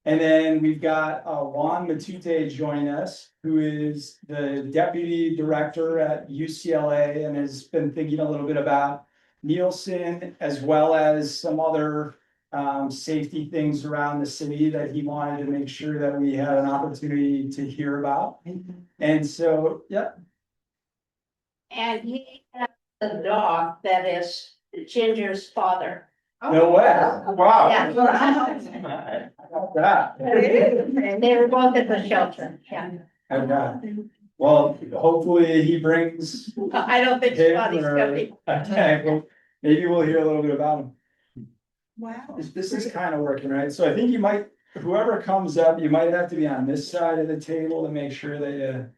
And then we've got Juan Matute joining us, who is the deputy director at UCLA and has been thinking a little bit about Nielsen as well as some other safety things around the city that he wanted to make sure that we had an opportunity to hear about. And so, yeah. And he has a dog that is Ginger's father. No way. Wow. Yeah. How about that? They were both at the shelter, yeah. Okay. Well, hopefully he brings I don't think him Scotty's or, coming. okay, well, maybe we'll hear a little bit about him. Wow. This is kind of working, right? So I think you might, whoever comes up, you might have to be on this side of the table to make sure that you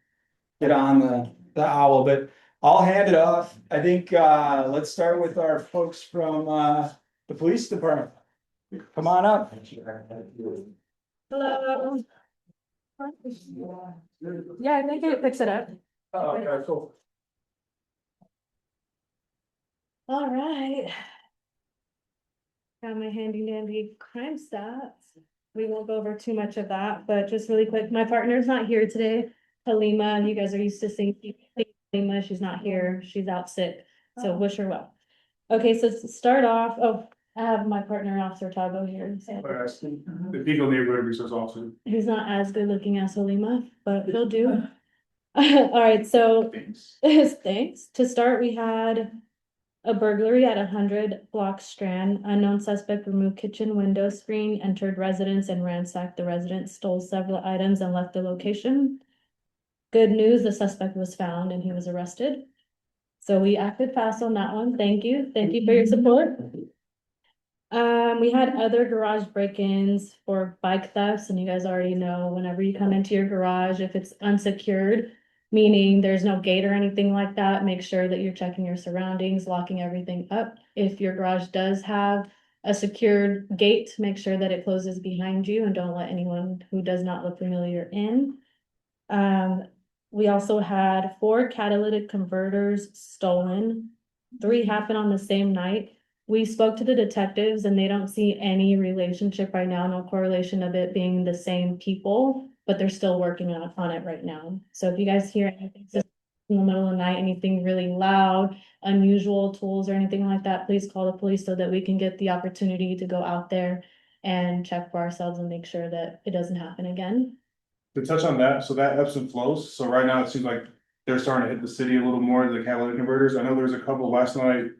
get on the owl, but I'll hand it off. I think, let's start with our folks from, the police department. Come on up. Hello. Yeah, I think it picks it up. Oh, okay, cool. All right. Got my handy dandy crime stats. We won't go over too much of that, but just really quick, my partner's not here today. Halima, you guys are used to seeing Halima, she's not here, she's out sick, so wish her well. Okay, so to start off, I have my partner, Officer Tago here. The Beagle Neighborhood Resource Officer. He's not as good looking as Halima, but he'll do. All right, so thanks. To start, we had a burglary at 100 Block Strand. Unknown suspect removed kitchen window screen, entered residence and ransacked the residence, stole several items and left the location. Good news, the suspect was found and he was arrested. So we acted fast on that one. Thank you. Thank you for your support. We had other garage break-ins for bike thefts, and you guys already know whenever you come into your garage, if it's unsecured, meaning there's no gate or anything like that, make sure that you're checking your surroundings, locking everything up. If your garage does have a secured gate, make sure that it closes behind you and don't let anyone who does not look familiar in. We also had 4 catalytic converters stolen. 3 happened on the same night. We spoke to the detectives and they don't see any relationship right now, no correlation of it being the same people, but they're still working on it right now. So if you guys hear anything in the middle of the night, anything really loud, unusual tools or anything like that, please call the police so that we can get the opportunity to go out there and check for ourselves and make sure that it doesn't happen again. To touch on that, so that ebbs and flows. So right now it seems like they're starting to hit the city a little more, the catalytic converters. I know there's a couple last night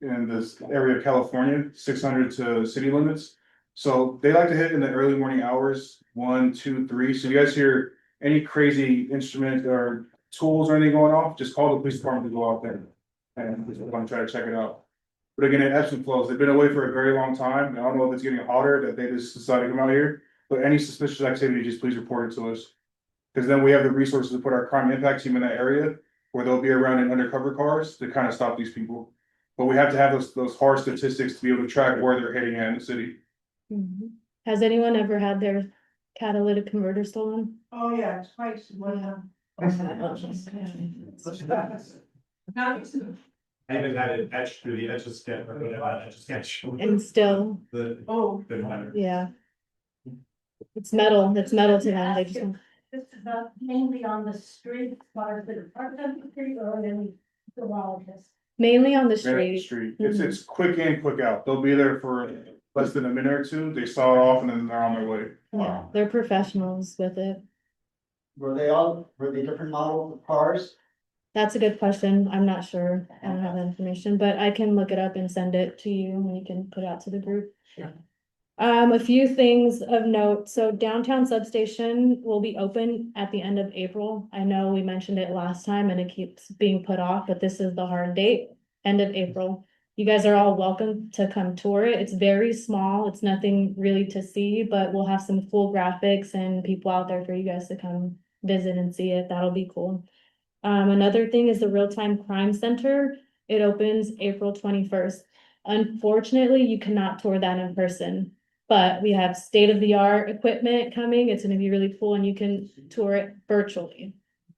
in this area of California, 600 to city limits. So they like to hit in the early morning hours, 1, 2, 3. So you guys hear any crazy instrument or tools or anything going off, just call the police department to go out there and we're going to try to check it out. But again, it ebbs and flows. They've been away for a very long time. I don't know if it's getting hotter that they just decided to come out here, but any suspicious activity, just please report it to us. Because then we have the resources to put our crime impact team in that area where they'll be around in undercover cars to kind of stop these people. But we have to have those hard statistics to be able to track where they're heading at in the city. Mm-hmm. Has anyone ever had their catalytic converter stolen? Oh, yeah, twice. I haven't had it etched through the etch a sketch, or whatever, etch a sketch. And still, Been better. yeah. It's metal to them, they just. This is mainly on the street, as far as the department of the street, or then the wildest. Mainly on the Right up the street. street. It's quick in, quick out. They'll be there for less than a minute or two. They saw it off and then they're on their way. Yeah, they're professionals with it. Were they different model cars? That's a good question. I'm not sure. I don't have that information, but I can look it up and send it to you and you can put it out to the group. Sure. A few things of note. So downtown substation will be open at the end of April. I know we mentioned it last time and it keeps being put off, but this is the hard date, end of April. You guys are all welcome to come tour it. It's very small. It's nothing really to see, but we'll have some cool graphics and people out there for you guys to come visit and see it. That'll be cool. Another thing is the Real-Time Crime Center. It opens April 21st. Unfortunately, you cannot tour that in person, but we have state-of-the-art equipment coming. It's gonna be really cool and you can tour it virtually.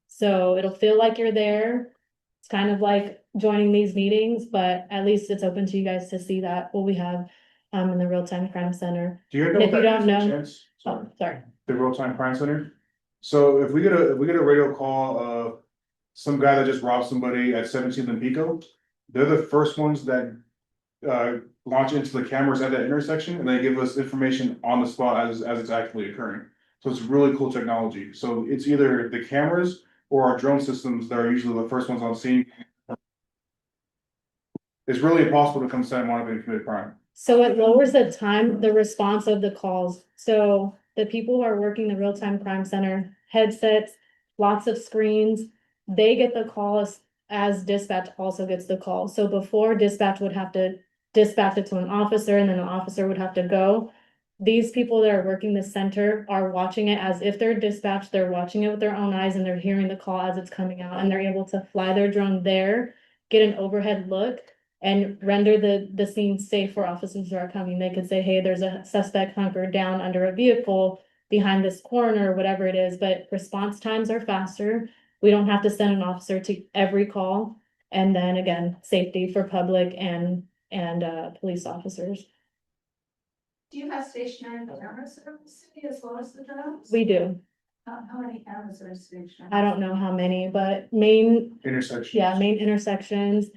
So it'll feel like you're there. It's kind of like joining these meetings, but at least it's open to you guys to see that what we have in the Real-Time Crime Center. Do you know If what you that don't is, know- Chance? Oh, sorry. the real-time crime center. So if we get a radio call of some guy that just robbed somebody at 17th and Pico, they're the first ones that launch into the cameras at that intersection, and they give us information on the spot as it's actually occurring. So it's really cool technology. So it's either the cameras or our drone systems that are usually the first ones on scene. It's really impossible to come to Santa Monica and commit a crime. So it lowers the time, the response of the calls. So the people who are working the real-time crime center, headsets, lots of screens, they get the calls as dispatch also gets the call. So before dispatch would have to dispatch it to an officer and then an officer would have to go. These people that are working the center are watching it as if they're dispatched, they're watching it with their own eyes and they're hearing the call as it's coming out and they're able to fly their drone there, get an overhead look and render the scene safe for officers who are coming. They could say, hey, there's a suspect hunkered down under a vehicle behind this corner, whatever it is, but response times are faster. We don't have to send an officer to every call. And then again, safety for public and police officers. Do you have stationary cameras in the city as well as the drones? We do. How many cameras are stationary? I don't know how many, but main Intersections. main intersections.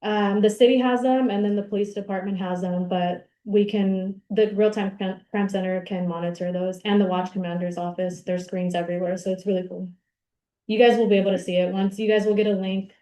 The city has them and then the police department has them, but the real-time crime center can monitor those and the watch commander's office, there's screens everywhere, so it's really cool. You guys will be able to see it. Once you guys will get a link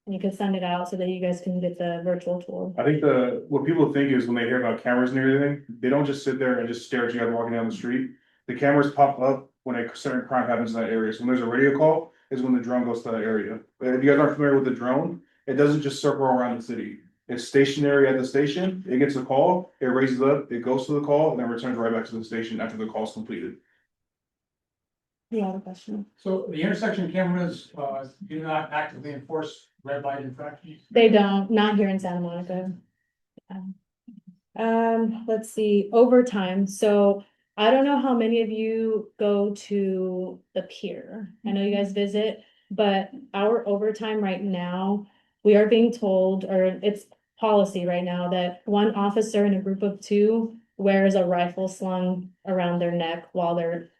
and you can send it out so that you guys can get the virtual tour. I think what people think is when they hear about cameras and everything, they don't just sit there and just stare at you guys walking down the street. The cameras pop up when a certain crime happens in that area. So when there's a radio call is when the drone goes to that area. But if you guys aren't familiar with the drone, it doesn't just circle around the city. It's stationary at the station. It gets a call, it raises up, it goes to the call, and then returns right back to the station after the call's completed. You have a question? So the intersection cameras, do not actively enforce red light infractions? They don't, not here in Santa Monica. Let's see, overtime, so I don't know how many of you go to the pier. I know you guys visit, but our overtime right now, we are being told, or it's policy right now, that one officer in a group of two wears a rifle slung around their neck while they're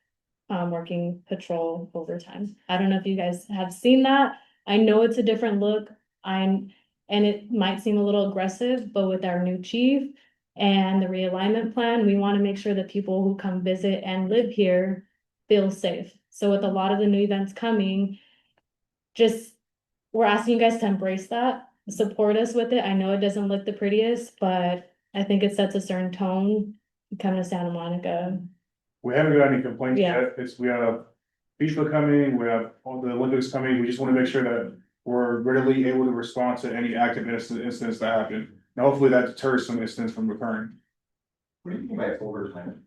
working patrol overtime. I don't know if you guys have seen that. I know it's a different look. And it might seem a little aggressive, but with our new chief and the realignment plan, we want to make sure that people who come visit and live here feel safe. So with a lot of the new events coming, we're asking you guys to embrace that, support us with it. I know it doesn't look the prettiest, but I think it sets a certain tone coming to Santa Monica. We haven't got any complaints Yeah. yet. We have FIFA coming, we have all the Olympics coming. We just want to make sure that we're readily able to respond to any active incidents that happen. And hopefully that deters some incidents from occurring. What do you mean by overtime?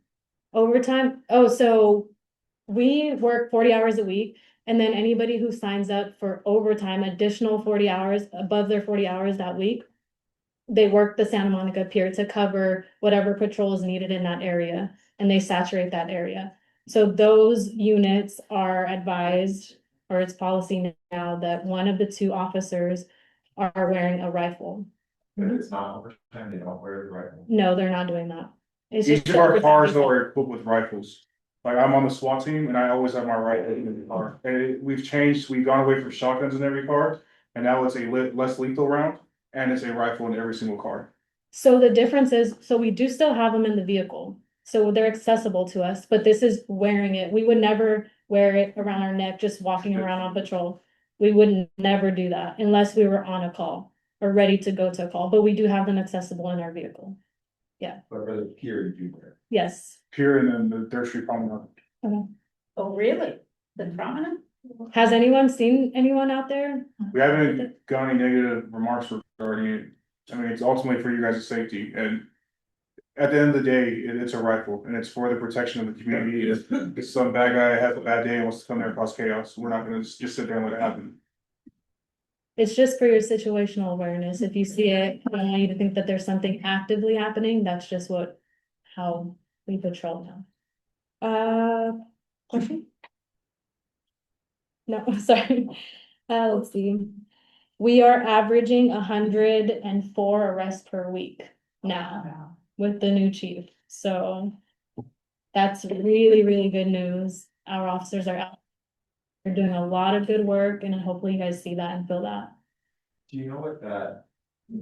Overtime, oh, so we work 40 hours a week. And then anybody who signs up for overtime, additional 40 hours above their 40 hours that week, they work the Santa Monica Pier to cover whatever patrol is needed in that area, and they saturate that area. So those units are advised, or it's policy now, that one of the two officers are wearing a rifle. But it's not overtime, they don't wear the rifle. No, they're not doing that. It's Each just of our overtime cars people. are equipped with rifles. Like I'm on the SWAT team and I always have my rifle in the car. And we've changed, we've gone away from shotguns in every car. And now it's a less lethal round and it's a rifle in every single car. So the difference is, so we do still have them in the vehicle, so they're accessible to us, but this is wearing it. We would never wear it around our neck, just walking around on patrol. We wouldn't never do that unless we were on a call or ready to go to a call, but we do have them accessible in our vehicle. But for the pier, you do wear. Yes. Here and then the Dirt Street Promenade. Oh, really? The prominent? Has anyone seen anyone out there? We haven't got any negative remarks regarding it. I mean, it's ultimately for you guys' safety and. At the end of the day, it's a rifle and it's for the protection of the community. If some bad guy has a bad day and wants to come there and cause chaos, we're not gonna just sit there and let it happen. It's just for your situational awareness. If you see it, I don't want you to think that there's something actively happening. That's just how we patrol now. Question? No, sorry. Let's see. We are averaging 104 arrests per week now with the new chief. So That's really, really good news. Our officers are out. They're doing a lot of good work and hopefully you guys see that and feel that. Do you know what that,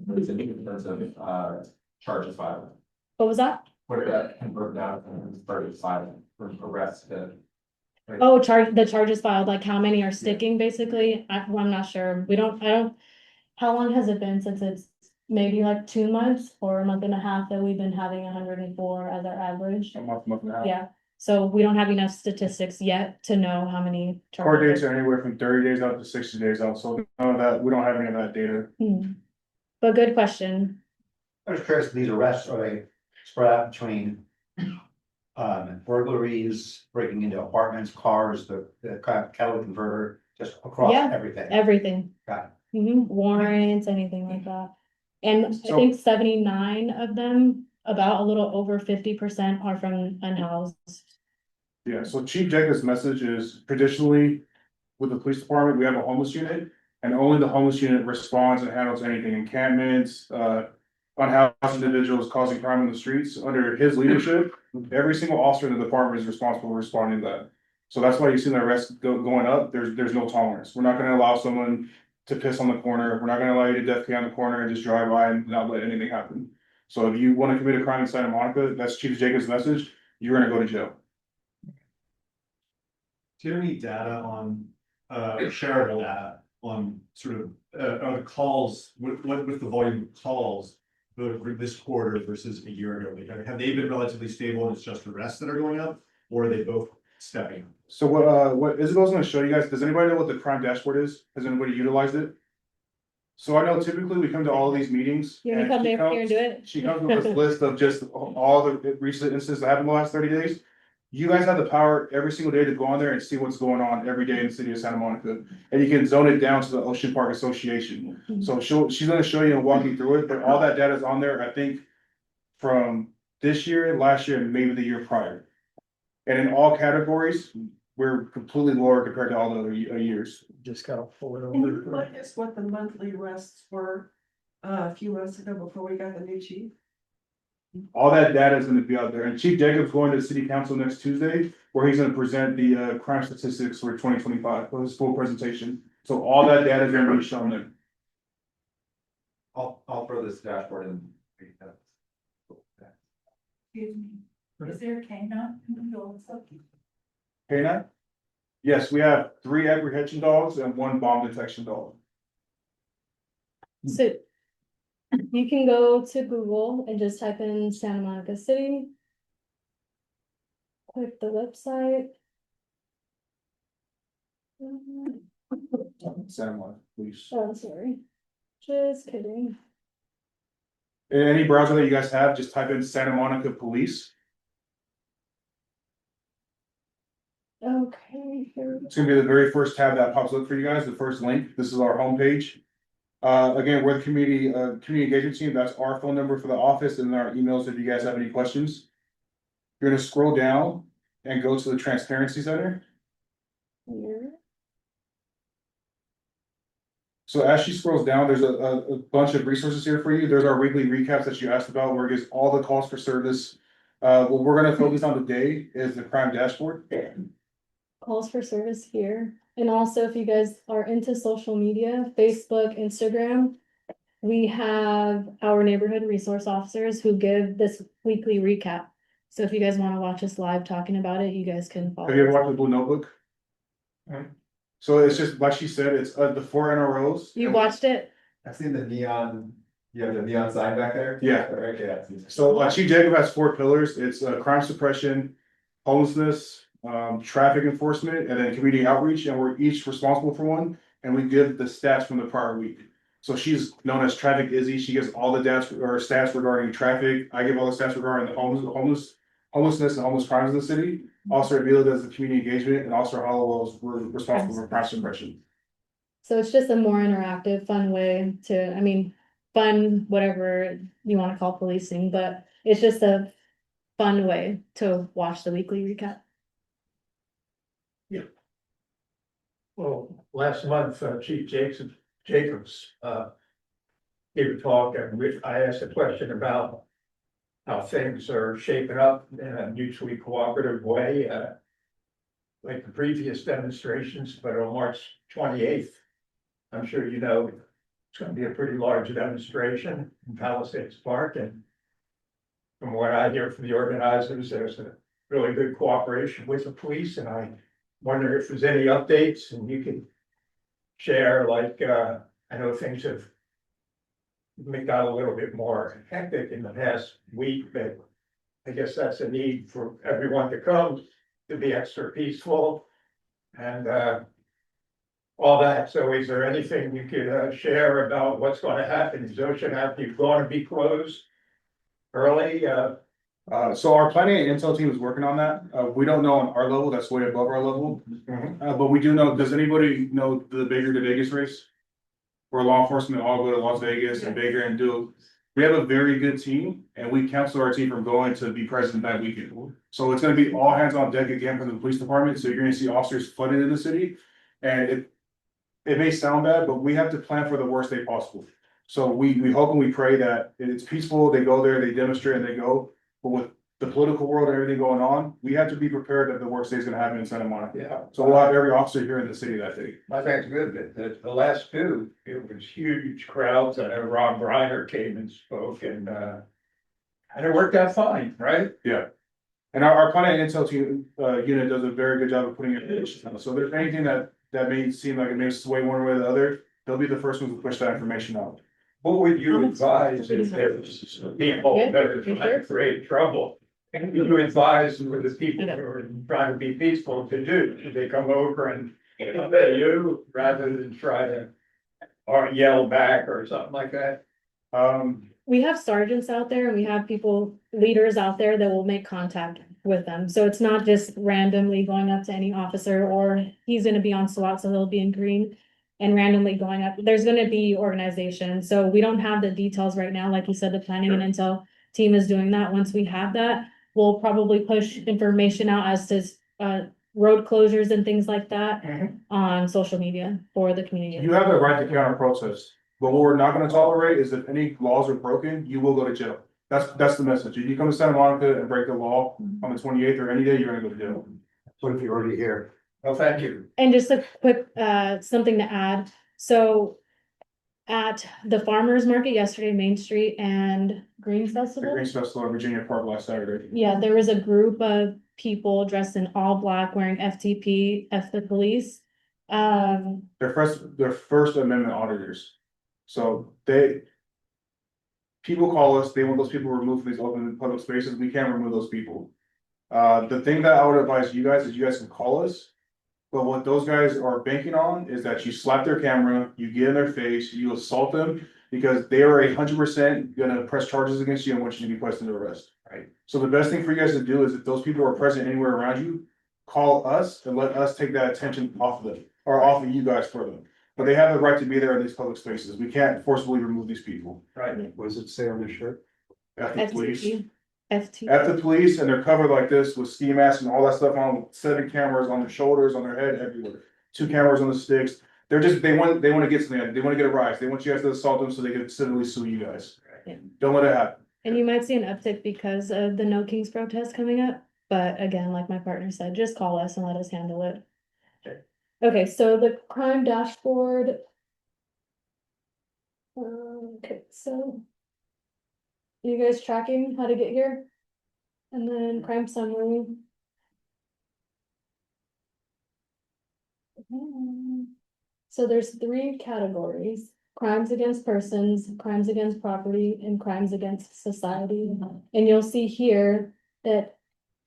what is it in terms of, charges filed? What was that? What did that convert down from charges filed from arrest to? Oh, the charges filed, like how many are sticking, basically? I'm not sure. I don't, how long has it been since it's maybe like 2 months or a month and a half that we've been having 104 as our average? A month and a half. Yeah, so we don't have enough statistics yet to know how many. Court dates charges. are anywhere from 30 days out to 60 days out, so none of that, we don't have any of that data. But good question. I was curious, these arrests, are they spread out between burglaries, breaking into apartments, cars, the catalytic converter, just across Yeah. everything? Everything. Got Warrants, anything like that. And I So- think 79 of them, about a little over 50% are from unhoused. Yeah, so Chief Jacobs' message is traditionally with the police department, we have a homeless unit. And only the homeless unit responds and handles anything encampments, unhoused individuals causing crime in the streets. Under his leadership, every single officer in the department is responsible for responding to that. So that's why you see the arrests going up. There's no tolerance. We're not gonna allow someone to piss on the corner. We're not gonna allow you to defecate on the corner and just drive by and not let anything happen. So if you wanna commit a crime in Santa Monica, that's Chief Jacobs' message, you're gonna go to jail. Do you have any data on, shareable data on sort of, the calls, with the volume of calls? For this quarter versus a year ago, like, have they been relatively stable and it's just arrests that are going up? Or are they both stepping up? So what Isabel's gonna show you guys, does anybody know what the crime dashboard is? Has anybody utilized it? So I know typically we come to all of these meetings. You wanna and come she down here and do it? She comes with this list of just all the recent incidents that happened in the last 30 days. You guys have the power every single day to go on there and see what's going on every day in the city of Santa Monica. And you can zone it down to the Ocean Park Association. So she's gonna show you and walk you through it, but all that data is on there, I think, from this year, last year, and maybe the year prior. And in all categories, we're completely lower compared to all the other years. Just gotta pull it Can you remind us what the monthly arrests were a few months ago before we got the new chief? All that data is gonna be out there, and Chief Jacobs going to the city council next Tuesday, where he's gonna present the crime statistics for 2025 for his full presentation. So all that data is gonna be shown there. I'll throw this dashboard in. Excuse me, is there a canine in the also? K9? Yes, we have 3 apprehension dogs and 1 bomb detection dog. So you can go to Google and just type in Santa Monica City. Click the website. Santa Monica Police. Oh, sorry. Just kidding. In any browser that you guys have, just type in Santa Monica Police. Okay, here we go. It's gonna be the very first tab that pops up for you guys, the first link. This is our homepage. Again, we're the community engagement team. That's our phone number for the office and our emails if you guys have any questions. You're gonna scroll down and go to the Transparency Center. Here. So as she scrolls down, there's a bunch of resources here for you. There's our weekly recaps that you asked about, where it gives all the calls for service. What we're gonna focus on today is the crime dashboard. Calls for service here. And also, if you guys are into social media, Facebook, Instagram, we have our neighborhood resource officers who give this weekly recap. So if you guys want to watch us live talking about it, you guys can follow. Have you ever us. watched the Blue Notebook? So it's just, like she said, it's the 4 NROs. You watched it? I've seen the neon, you have the neon sign back there? Yeah. Right, yeah. So Chief Jacob has 4 pillars. It's crime suppression, homelessness, traffic enforcement, and then community outreach, and we're each responsible for one, and we give the stats from the prior week. So she's known as Traffic Izzy. She gives all the stats regarding traffic. I give all the stats regarding the homelessness and homeless crimes in the city. Officer Avila does the community engagement, and Officer Hollowell's we're responsible for crime suppression. So it's just a more interactive, fun way to, I mean, fun, whatever you want to call policing, but it's just a fun way to watch the weekly recap. Well, last month, Chief Jacobs, gave a talk and I asked a question about how things are shaping up in a mutually cooperative way, like the previous demonstrations, but on March 28th, I'm sure you know, it's gonna be a pretty large demonstration in Palisades Park, and from what I hear from the organizers, there's a really good cooperation with the police, and I wonder if there's any updates and you can share, like, I know things have got a little bit more hectic in the past week, but I guess that's a need for everyone to come to be extra peaceful and, all that. So is there anything you could, share about what's gonna happen? Is Ocean Avenue going to be closed early? So our planning and intel team is working on that. We don't know on our level, that's way above our level. But we do know, does anybody know the Bigger to Vegas race? Where law enforcement all go to Las Vegas and Bigger and do. We have a very good team and we counsel our team from going to be present that weekend. So it's gonna be all hands on deck again from the police department. So you're gonna see officers flooded in the city. And it may sound bad, but we have to plan for the worst day possible. So we hope and we pray that it's peaceful, they go there, they demonstrate and they go. But with the political world and everything going on, we have to be prepared that the worst day is gonna happen in Santa Monica. Yeah. So we'll have every officer here in the city that day. I think it's good that the last two, it was huge crowds. I know Ron Briner came and spoke and it worked out fine, right? Yeah. And our planning and intel team, unit does a very good job of putting it in. So if there's anything that may seem like it may sway one way or the other, they'll be the first ones to push that information out. What would you advise if there's people that are trying to create trouble? And you advise for the people who are trying to be peaceful to do? Should they come over and obey you rather than try to or yell back or something like that? We have sergeants out there and we have people, leaders out there that will make contact with them. So it's not just randomly going up to any officer or he's gonna be on SWAT, so he'll be in green and randomly going up. There's gonna be organization. So we don't have the details right now. Like you said, the planning and intel team is doing that. Once we have that, we'll probably push information out as to road closures and things like that on social media for the community. You have the right to counter protest, but what we're not gonna tolerate is if any laws are broken, you will go to jail. That's the message. If you come to Santa Monica and break the law on the 28th or any day, you're gonna go to jail. So if you're already here. Well, thank you. And just a quick, something to add, so at the farmer's market yesterday, Main Street and Greens The Festival. Greens Festival in Virginia Park last Saturday. Yeah, there was a group of people dressed in all black wearing FTP, F the police. They're first amendment auditors. So people call us, they want those people removed from these open public spaces. We can't remove those people. The thing that I would advise you guys is you guys can call us. But what those guys are banking on is that you slap their camera, you get in their face, you assault them. Because they are 100% gonna press charges against you and want you to be placed under arrest. Right. So the best thing for you guys to do is if those people are present anywhere around you, call us and let us take that attention off of them. Or off of you guys for them. But they have the right to be there in these public spaces. We can't forcibly remove these people. Right. What does it say on the shirt? At the police. FTP. At the police, and they're covered like this with ski masks and all that stuff on, with 7 cameras on their shoulders, on their head, everywhere. 2 cameras on the sticks. They're just, they want to get something, they want to get a rise. They want you guys to assault them so they can civilly sue you guys. Yeah. Don't let it happen. And you might see an uptick because of the No Kings protest coming up, but again, like my partner said, just call us and let us handle it. Okay, so the crime dashboard. Okay, so. You guys tracking how to get here? And then crime summary. So there's 3 categories: crimes against persons, crimes against property, and crimes against society. And you'll see here that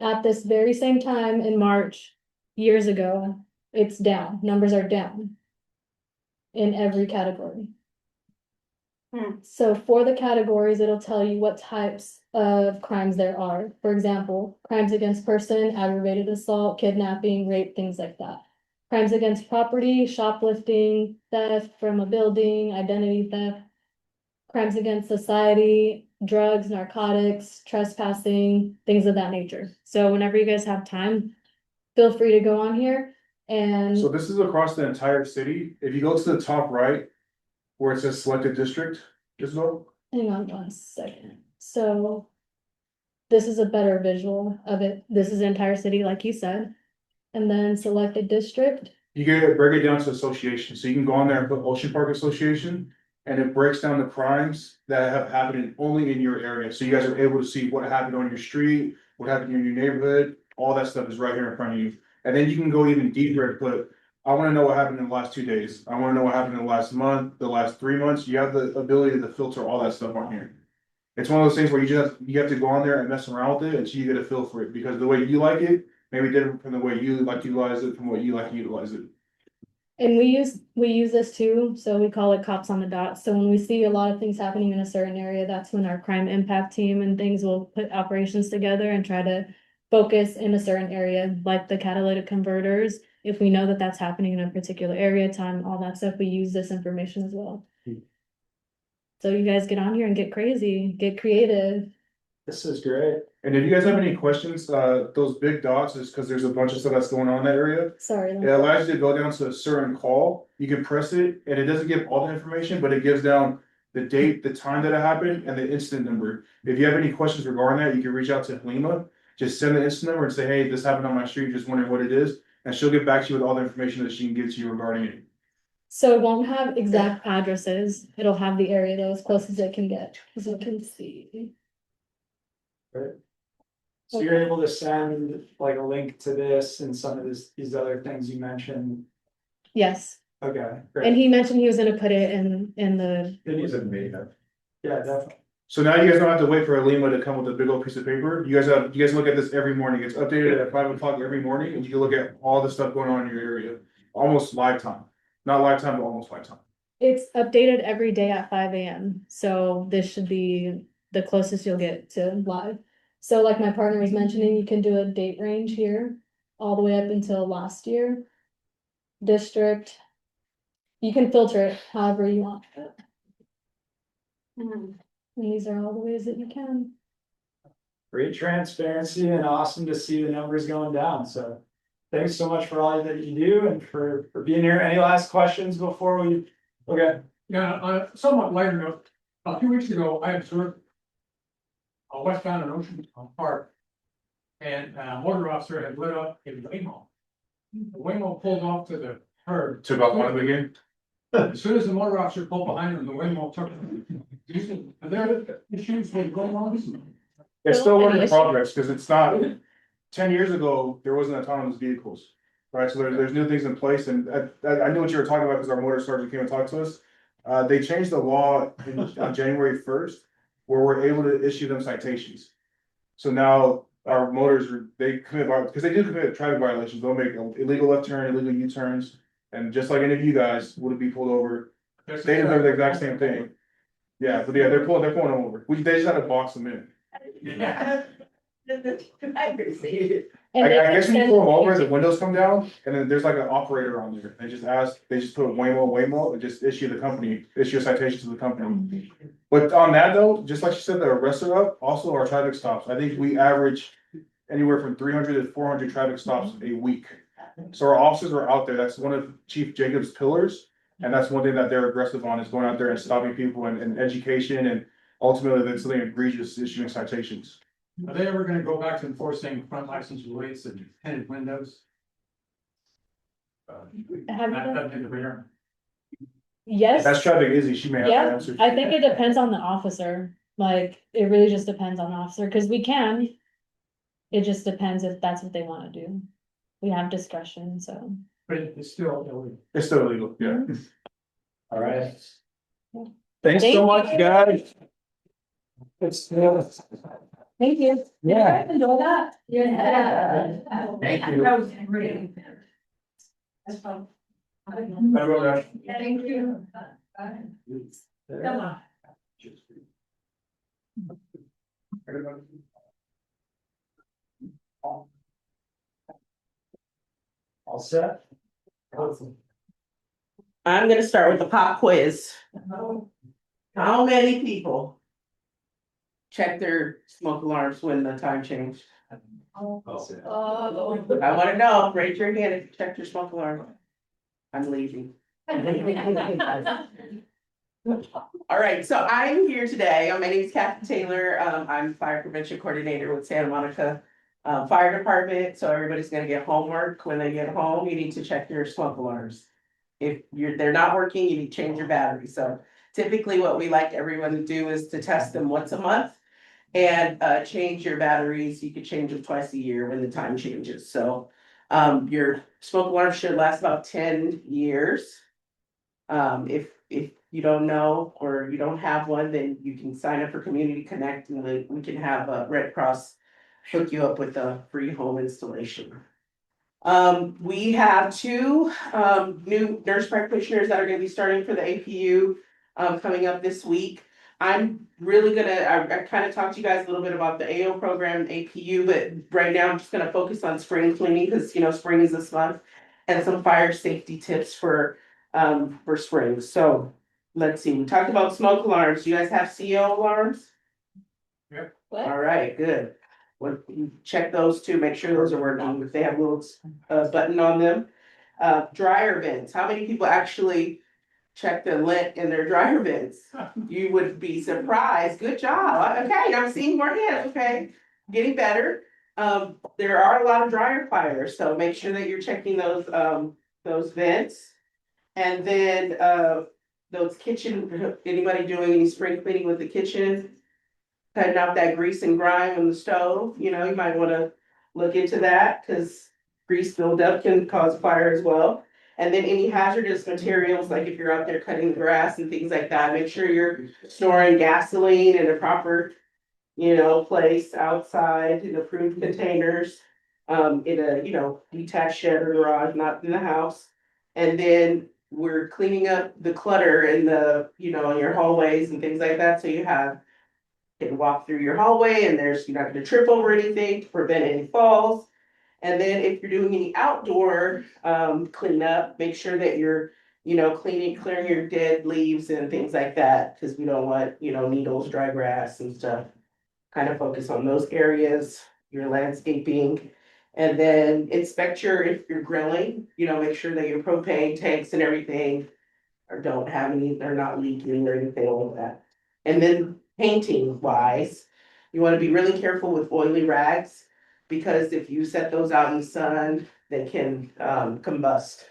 at this very same time in March, years ago, it's down, numbers are down. In every category. So for the categories, it'll tell you what types of crimes there are. For example, crimes against person, aggravated assault, kidnapping, rape, things like that. Crimes against property, shoplifting, theft from a building, identity theft. Crimes against society, drugs, narcotics, trespassing, things of that nature. So whenever you guys have time, feel free to go on here and. So this is across the entire city. If you go to the top right, where it says selected district, Isabel, Hang on 1 second. So this is a better visual of it. This is the entire city, like you said. And then select a district. You can break it down to association, so you can go on there and put Ocean Park Association. And it breaks down the crimes that have happened only in your area, so you guys are able to see what happened on your street, what happened in your neighborhood, all that stuff is right here in front of you. And then you can go even deeper and put, I wanna know what happened in the last 2 days, I wanna know what happened in the last month, the last 3 months, you have the ability to filter all that stuff on here. It's one of those things where you have to go on there and mess around with it until you get a feel for it, because the way you like it, may be different from the way you like to utilize it, from what you like to utilize it. And we use this too, so we call it cops on the dot. So when we see a lot of things happening in a certain area, that's when our crime impact team and things will put operations together and try to focus in a certain area, like the catalytic converters. If we know that that's happening in a particular area, time, all that stuff, we use this information as well. So you guys get on here and get crazy, get creative. This is great. And if you guys have any questions, those big dots is because there's a bunch of stuff that's going on in that area. Sorry. It allows you to go down to a certain call, you can press it, and it doesn't give all the information, but it gives down the date, the time that it happened, and the incident number. If you have any questions regarding that, you can reach out to Halima, just send the incident number and say, hey, this happened on my street, just wondering what it is, and she'll get back to you with all the information that she can give to you regarding it. So it won't have exact addresses. It'll have the area though, as close as it can get, as you can see. So you're able to send like a link to this and some of these other things you mentioned. Yes, Okay, and great. he mentioned he was gonna put it in the, Yeah, definitely. So now you guys don't have to wait for Halima to come with a big old piece of paper, you guys look at this every morning, it's updated at 5 o'clock every morning, and you can look at all the stuff going on in your area. Almost lifetime, not lifetime, but almost lifetime. it's updated every day at 5 a.m. So this should be the closest you'll get to live. So like my partner was mentioning, you can do a date range here, all the way up until last year. District. You can filter it however you want. And these are all the ways that you can. Great transparency and awesome to see the numbers going down, so. Thanks so much for all that you do and for being here. Any last questions before we, okay, Yeah, somewhat lighter note, a few weeks ago, I observed westbound on Ocean Park. And a motor officer had lit up a Waymo. The Waymo pulled off to the curb. Took off one of the game. As soon as the motor officer pulled behind him, the Waymo took. Are there issues with Waymos? It's still work in progress, because it's not, 10 years ago, there wasn't autonomous vehicles. Right, so there's new things in place, and I knew what you were talking about because our motor sergeant came and talked to us. They changed the law on January 1st, where we're able to issue them citations. So now our motors, they commit, because they do commit traffic violations, they'll make illegal left turn, illegal U-turns. And just like any of you guys would be pulled over, they deserve the exact same thing. Yeah, but yeah, they're pulling them over, they just had to box them in. Yeah. And I they can guess when you send- pull them over, the windows come down, and then there's like an operator on there, they just put Waymo, and just issue a citation to the company. But on that though, just like you said, the arrests are up, also our traffic stops, I think we average anywhere from 300 to 400 traffic stops a week. So our officers are out there, that's one of Chief Jacob's pillars, and that's one thing that they're aggressive on, is going out there and stopping people and education, and ultimately, that's something egregious, issuing citations. Are they ever gonna go back to enforcing front license plates and tinted windows? Have you That- done- that in the rear? Yes. That's traffic Izzy, she may have to Yeah, answer. I think it depends on the officer, like, it really just depends on the officer, cause we can. It just depends if that's what they wanna do. We have discretion, so. But it's still illegal. It's still illegal, yeah. all right. Thank Thanks so much, you. guys. It's, Thank you. Yeah. Enjoy that. Yeah. Thank you. That was great. That's fun. Thank you. Come on. All set? I'm gonna start with the pop quiz. How many people check their smoke alarms when the time changed? Oh. I wanna know, raise your hand if you checked your smoke alarm. I'm lazy. All right, so I'm here today. My name is Kathy Taylor. I'm fire prevention coordinator with Santa Monica Fire Department. So everybody's gonna get homework. When they get home, you need to check your smoke alarms. If they're not working, you need to change your battery. So typically what we like everyone to do is to test them once a month. And change your batteries. You could change them twice a year when the time changes. So your smoke alarm should last about 10 years. If you don't know or you don't have one, then you can sign up for Community Connect and we can have Red Cross hook you up with a free home installation. We have two new nurse practitioners that are gonna be starting for the APU coming up this week. I'm really I kind of talked to you guys a little bit about the AO program, APU, but right now I'm just gonna focus on spring cleaning because spring is this month. And some fire safety tips for spring. So let's see, we talked about smoke alarms. Do you guys have CO alarms? Yep. All right, good. Well, you check those too, make sure those are working, if they have a little button on them. Dryer vents, how many people actually check the lint in their dryer vents? You would be surprised, good job, okay, I'm seeing more hands, okay, getting better. There are a lot of dryer fires, so make sure that you're checking those vents. And then, those kitchen, anybody doing any spring cleaning with the kitchen? Cutting out that grease and grime on the stove, you might wanna look into that, cause grease buildup can cause fire as well. And then any hazardous materials, like if you're out there cutting the grass and things like that, make sure you're storing gasoline in a proper, place outside in approved containers. In a, detached shed or garage, not in the house. And then we're cleaning up the clutter in the, in your hallways and things like that, so you can walk through your hallway and you're not gonna trip over anything to prevent any falls. And then if you're doing any outdoor cleanup, make sure that you're, clearing your dead leaves and things like that, because we don't want, needles, dry grass and stuff. Kind of focus on those areas, your landscaping. And then if you're grilling, make sure that your propane tanks and everything they're not leaking or anything like that. And then painting wise, you wanna be really careful with oily rags, because if you set those out in the sun, they can combust.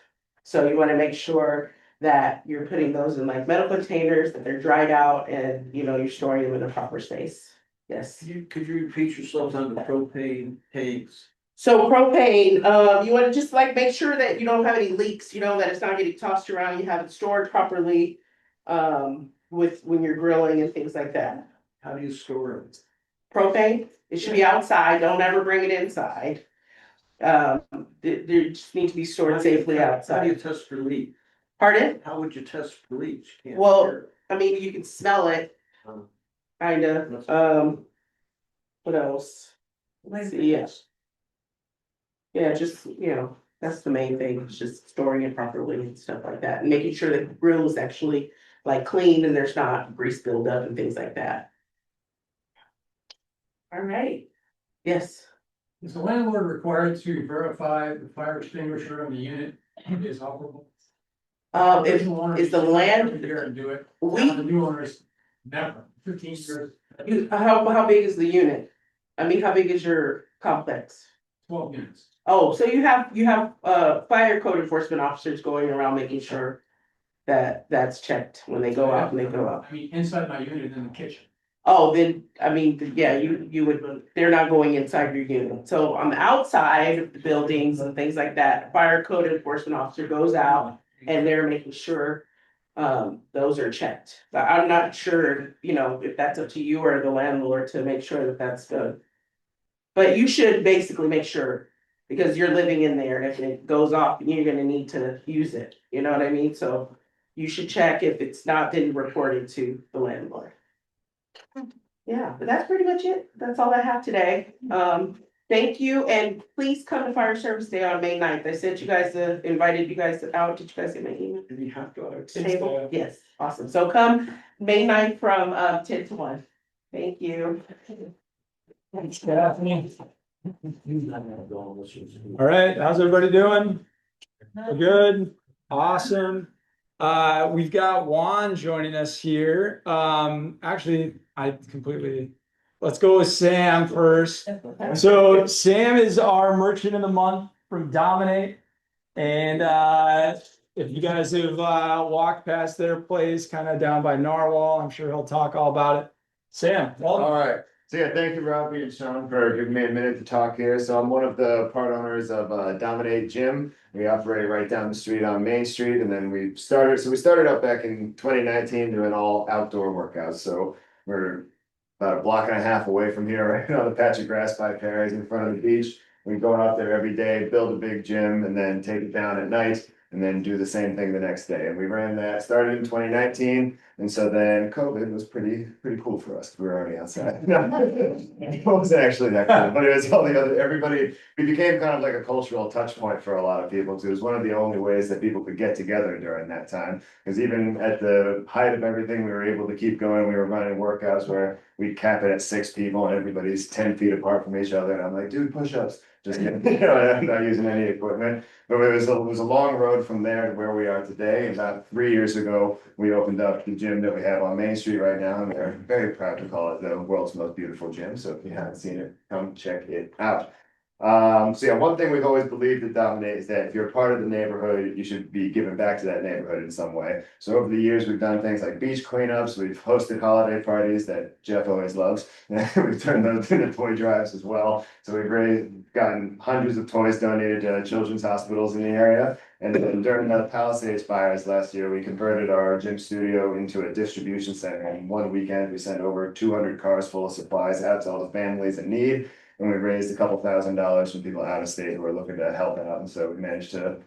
So you wanna make sure that you're putting those in like metal containers, that they're dried out and, you're storing them in a proper space. Yes. Could you repeat yourself on the propane tanks? So propane, you wanna just like make sure that you don't have any leaks, that it's not getting tossed around, you have it stored properly. When you're grilling and things like that. How do you store them? Propane, it should be outside, don't ever bring it inside. They just need to be stored safely How do you outside. test for leak? Pardon? How would you test for leaks? Can't Well, hear. I mean, you can smell it, kinda, what else? Let's see, yes. Yeah, just, that's the main thing, it's just storing it properly and stuff like that, and making sure that the grill is actually like clean and there's not grease buildup and things like that. All right, yes. Is the landlord required to verify the fire extinguisher on the unit is operable? Original owners is the come land- every year and do it. We- Now the new owners never, 15 years, How big is the unit? I mean, how big is your complex? 12 units. Oh, so you have fire code enforcement officers going around making sure that that's checked when they go out and they go out. I mean, inside my unit in the kitchen. Oh, then, I mean, yeah, you would, they're not going inside your unit. So on the outside of the buildings and things like that, fire code enforcement officer goes out and they're making sure those are checked. But I'm not sure, if that's up to you or the landlord to make sure that that's done. But you should basically make sure, because you're living in there, and if it goes off, you're gonna need to use it, you know what I mean? So you should check if it's not been reported to the landlord. Yeah, but that's pretty much it. That's all I have today. Thank you, and please come to Fire Service Day on May 9th. I sent you guys, invited you guys out. Did you guys get my email? Do you have to? Table? Yes, awesome. So come May 9th from 10 to 1. Thank you. All right, how's everybody doing? Good, awesome. We've got Juan joining us here. Actually, let's go with Sam first. So Sam is our merchant of the month from Dominate. And if you guys have walked past their place kind of down by Narwhal, I'm sure he'll talk all about it. Sam, All welcome. right, so yeah, thank you, Robbie and Sean, for giving me a minute to talk here. So I'm one of the part owners of Dominate Gym. We operate right down the street on Main Street, and then we started up back in 2019 doing all outdoor workouts. So we're about a block and a half away from here, right on the patch of grass by Perry's in front of the beach. We go out there every day, build a big gym, and then take it down at night, and then do the same thing the next day. And we ran that, started in 2019. And so then COVID was pretty cool for us. We were already outside. It wasn't actually that cool, but it was all the other, everybody, we became kind of like a cultural touch point for a lot of people. Because it was one of the only ways that people could get together during that time. Because even at the height of everything, we were able to keep going. We were running workouts where we'd cap it at 6 people and everybody's 10 feet apart from each other. And I'm like, dude, push-ups. Just kidding. I'm not using any equipment. But it was a long road from there to where we are today. About 3 years ago, we opened up the gym that we have on Main Street right now, and we're very proud to call it the world's most beautiful gym. So if you haven't seen it, come check it out. So yeah, one thing we've always believed at Dominate is that if you're a part of the neighborhood, you should be giving back to that neighborhood in some way. So over the years, we've done things like beach cleanups, we've hosted holiday parties that Jeff always loves. We've turned those into toy drives as well. So gotten hundreds of toys donated to children's hospitals in the area. And then during the Palisades fires last year, we converted our gym studio into a distribution center. And one weekend, we sent over 200 cars full of supplies out to all the families in need. And we raised a couple $1,000s from people out of state who are looking to help out. And so we managed to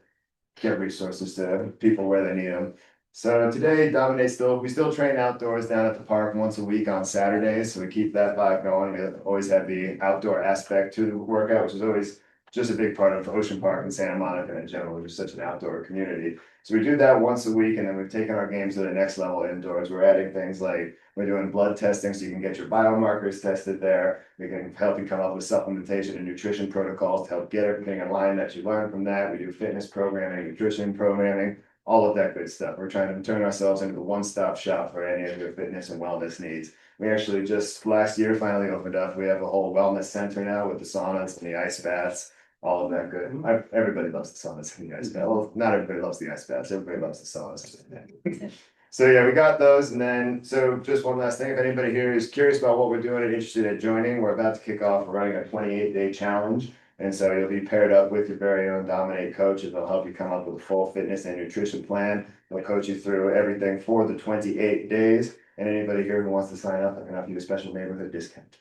get resources to people where they need them. So today, we still train outdoors down at the park once a week on Saturdays. So we keep that vibe going. We always have the outdoor aspect to the workout, which is always just a big part of Ocean Park and Santa Monica in general. We're such an outdoor community. So we do that once a week, and then we've taken our games to the next level indoors. We're adding things like we're doing blood testing so you can get your biomarkers tested there. We can help you come up with supplementation and nutrition protocols to help get everything in line that you learn from that. We do fitness programming, nutrition programming, all of that good stuff. We're trying to turn ourselves into a one-stop shop for any of your fitness and wellness needs. We actually just last year finally opened up. We have a whole wellness center now with the saunas and the ice baths. All of that good. Everybody loves the saunas and the ice baths. Well, not everybody loves the ice baths. Everybody loves the saunas. So yeah, we got those. And then, so just one last thing, if anybody here is curious about what we're doing and interested in joining, we're about to kick off running a 28-day challenge. And so you'll be paired up with your very own Dominate coach, and they'll help you come up with a full fitness and nutrition plan. They'll coach you through everything for the 28 days. And anybody here who wants to sign up, I can offer you a special neighborhood discount.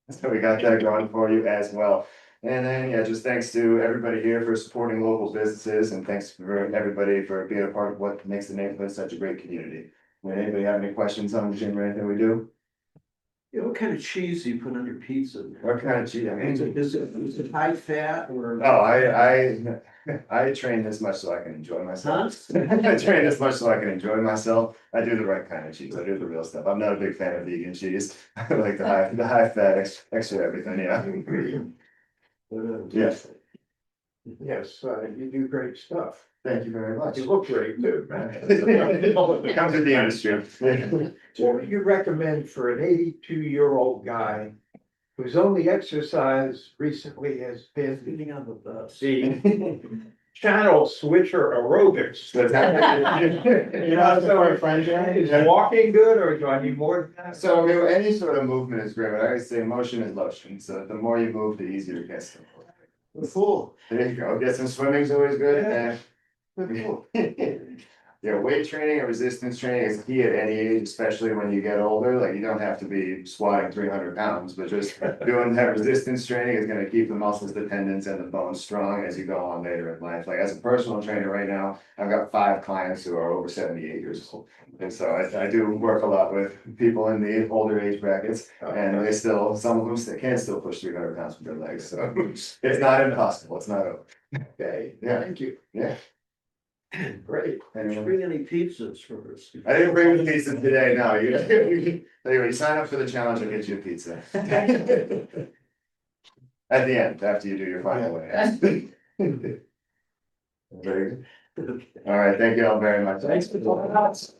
So we got that going for you as well. And then, yeah, just thanks to everybody here for supporting local businesses, and thanks for everybody for being a part of what makes the neighborhood such a great community. Anybody have any questions on the gym or anything we do? Yeah, what kind of cheese do you put on your pizza? What kind of cheese? I mean, Is it high fat or? oh, I train this much so I can enjoy myself. I train this much so I can enjoy myself. I do the right kind of cheese. I do the real stuff. I'm not a big fan of vegan cheese. I like the high fat, extra everything. Yeah. Yes. Yes, you do great stuff. Thank you very much. You look great too, man. It comes with the industry. What would you recommend for an 82-year-old guy whose only exercise recently has been Getting on the bus. the channel switcher aerobics? You know, for a friend, Is walking good, or do I need more than that? So, I mean, any sort of movement is great, but I always say motion is lotion, so the more you move, the easier it gets. Cool. There you go, get some swimming's always good, Yeah. and yeah, weight training and resistance training is key at any age, especially when you get older. Like, you don't have to be squatting 300 pounds, but just doing that resistance training is gonna keep the muscles, the tendons, and the bones strong as you go on later in life. Like, as a personal trainer right now, I've got 5 clients who are over 78 years old. And so I do work a lot with people in the older age brackets, and some of them can still push 300 pounds with their legs. So it's not impossible. It's not over. Okay, Yeah. thank you. Yeah. Great. Did you bring any pizzas for us? I didn't bring the pizza today, no. Anyway, you sign up for the challenge, I'll get you a pizza. At the end, after you do your final way. Very good. All right, thank you all very much. Thanks for joining us.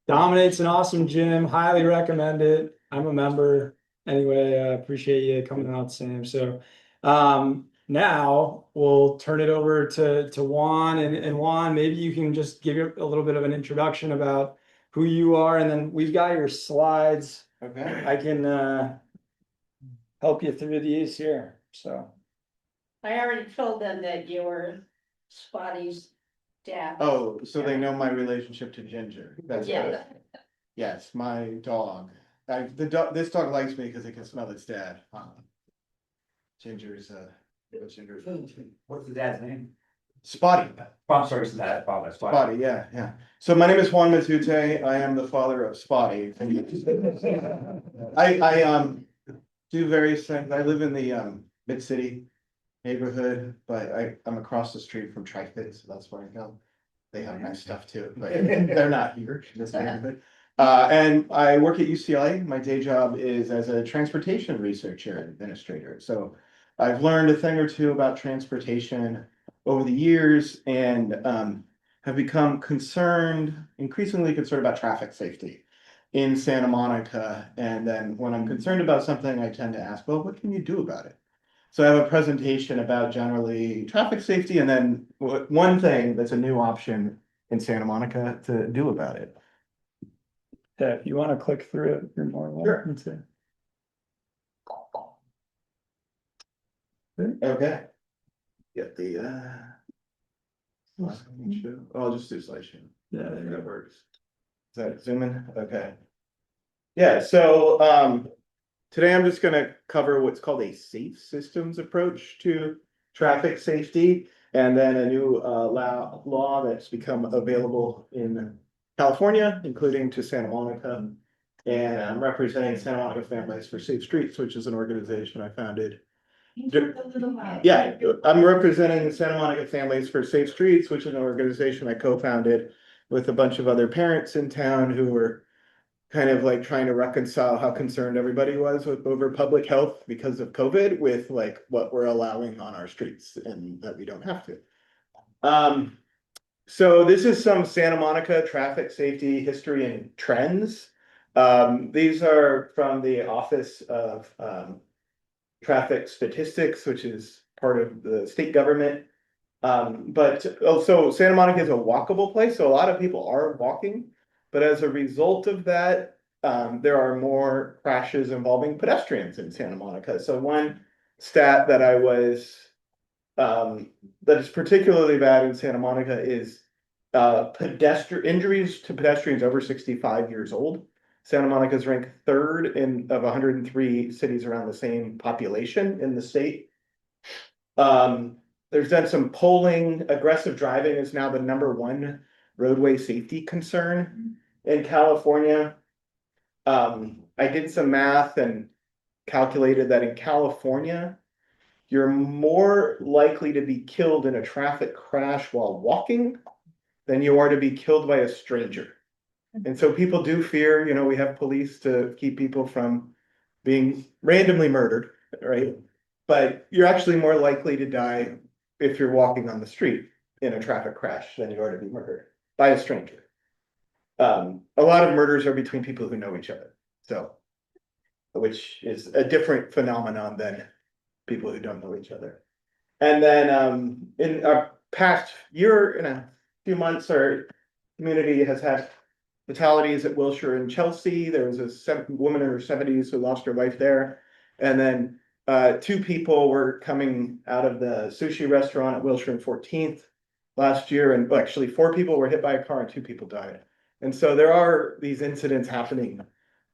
Dominate's an awesome gym, highly recommend it. I'm a member. Anyway, I appreciate you coming out, Sam. So now we'll turn it over to Juan, and Juan, maybe you can just give you a little bit of an introduction about who you are, and then we've got your slides. Okay. I can help you through these here, so. I already told them that you were Spotty's dad. Oh, so they know my relationship to Ginger. That's Yeah. right. Yes, my dog. This dog likes me because it can smell its dad. Ginger's What's the dad's name? Spotty. I'm sorry, it's that, father, Spotty, yeah. So my name is Juan Matute. I am the father of Spotty. I do various things. I live in the mid-city neighborhood, but I'm across the street from Tri-Fit, so that's where I go. They have nice stuff too, but they're not here in this neighborhood. And I work at UCLA. My day job is as a transportation researcher and administrator. So I've learned a thing or two about transportation over the years, and have become increasingly concerned about traffic safety in Santa Monica. And then when I'm concerned about something, I tend to ask, well, what can you do about it? So I have a presentation about generally traffic safety, and then one thing that's a new option in Santa Monica to do about it. Yeah, if you want to click through it, you're more welcome to. Okay. Get the I'll just do slideshow. Yeah, That works. Is that zooming? Okay. Yeah, so today I'm just gonna cover what's called a safe systems approach to traffic safety, and then a new law that's become available in California, including to Santa Monica. And I'm representing Santa Monica Families for Safe Streets, which is an organization I founded. Yeah, I'm representing Santa Monica Families for Safe Streets, which is an organization I co-founded with a bunch of other parents in town who were kind of like trying to reconcile how concerned everybody was over public health because of COVID with like what we're allowing on our streets and that we don't have to. So this is some Santa Monica traffic safety history and trends. These are from the Office of Traffic Statistics, which is part of the state government. But also Santa Monica is a walkable place, so a lot of people are walking. But as a result of that, there are more crashes involving pedestrians in Santa Monica. So one stat that that is particularly bad in Santa Monica is pedestrian injuries to pedestrians over 65 years old. Santa Monica is ranked third of 103 cities around the same population in the state. There's done some polling. Aggressive driving is now the #1 roadway safety concern in California. I did some math and calculated that in California, you're more likely to be killed in a traffic crash while walking than you are to be killed by a stranger. And so people do fear, we have police to keep people from being randomly murdered, right? But you're actually more likely to die if you're walking on the street in a traffic crash than you are to be murdered by a stranger. A lot of murders are between people who know each other, so, which is a different phenomenon than people who don't know each other. And then in our past year and a few months, our community has had fatalities at Wilshire and Chelsea. There was a woman in her 70s who lost her life there. And then 2 people were coming out of the sushi restaurant at Wilshire and 14th last year. And actually 4 people were hit by a car and 2 people died. And so there are these incidents happening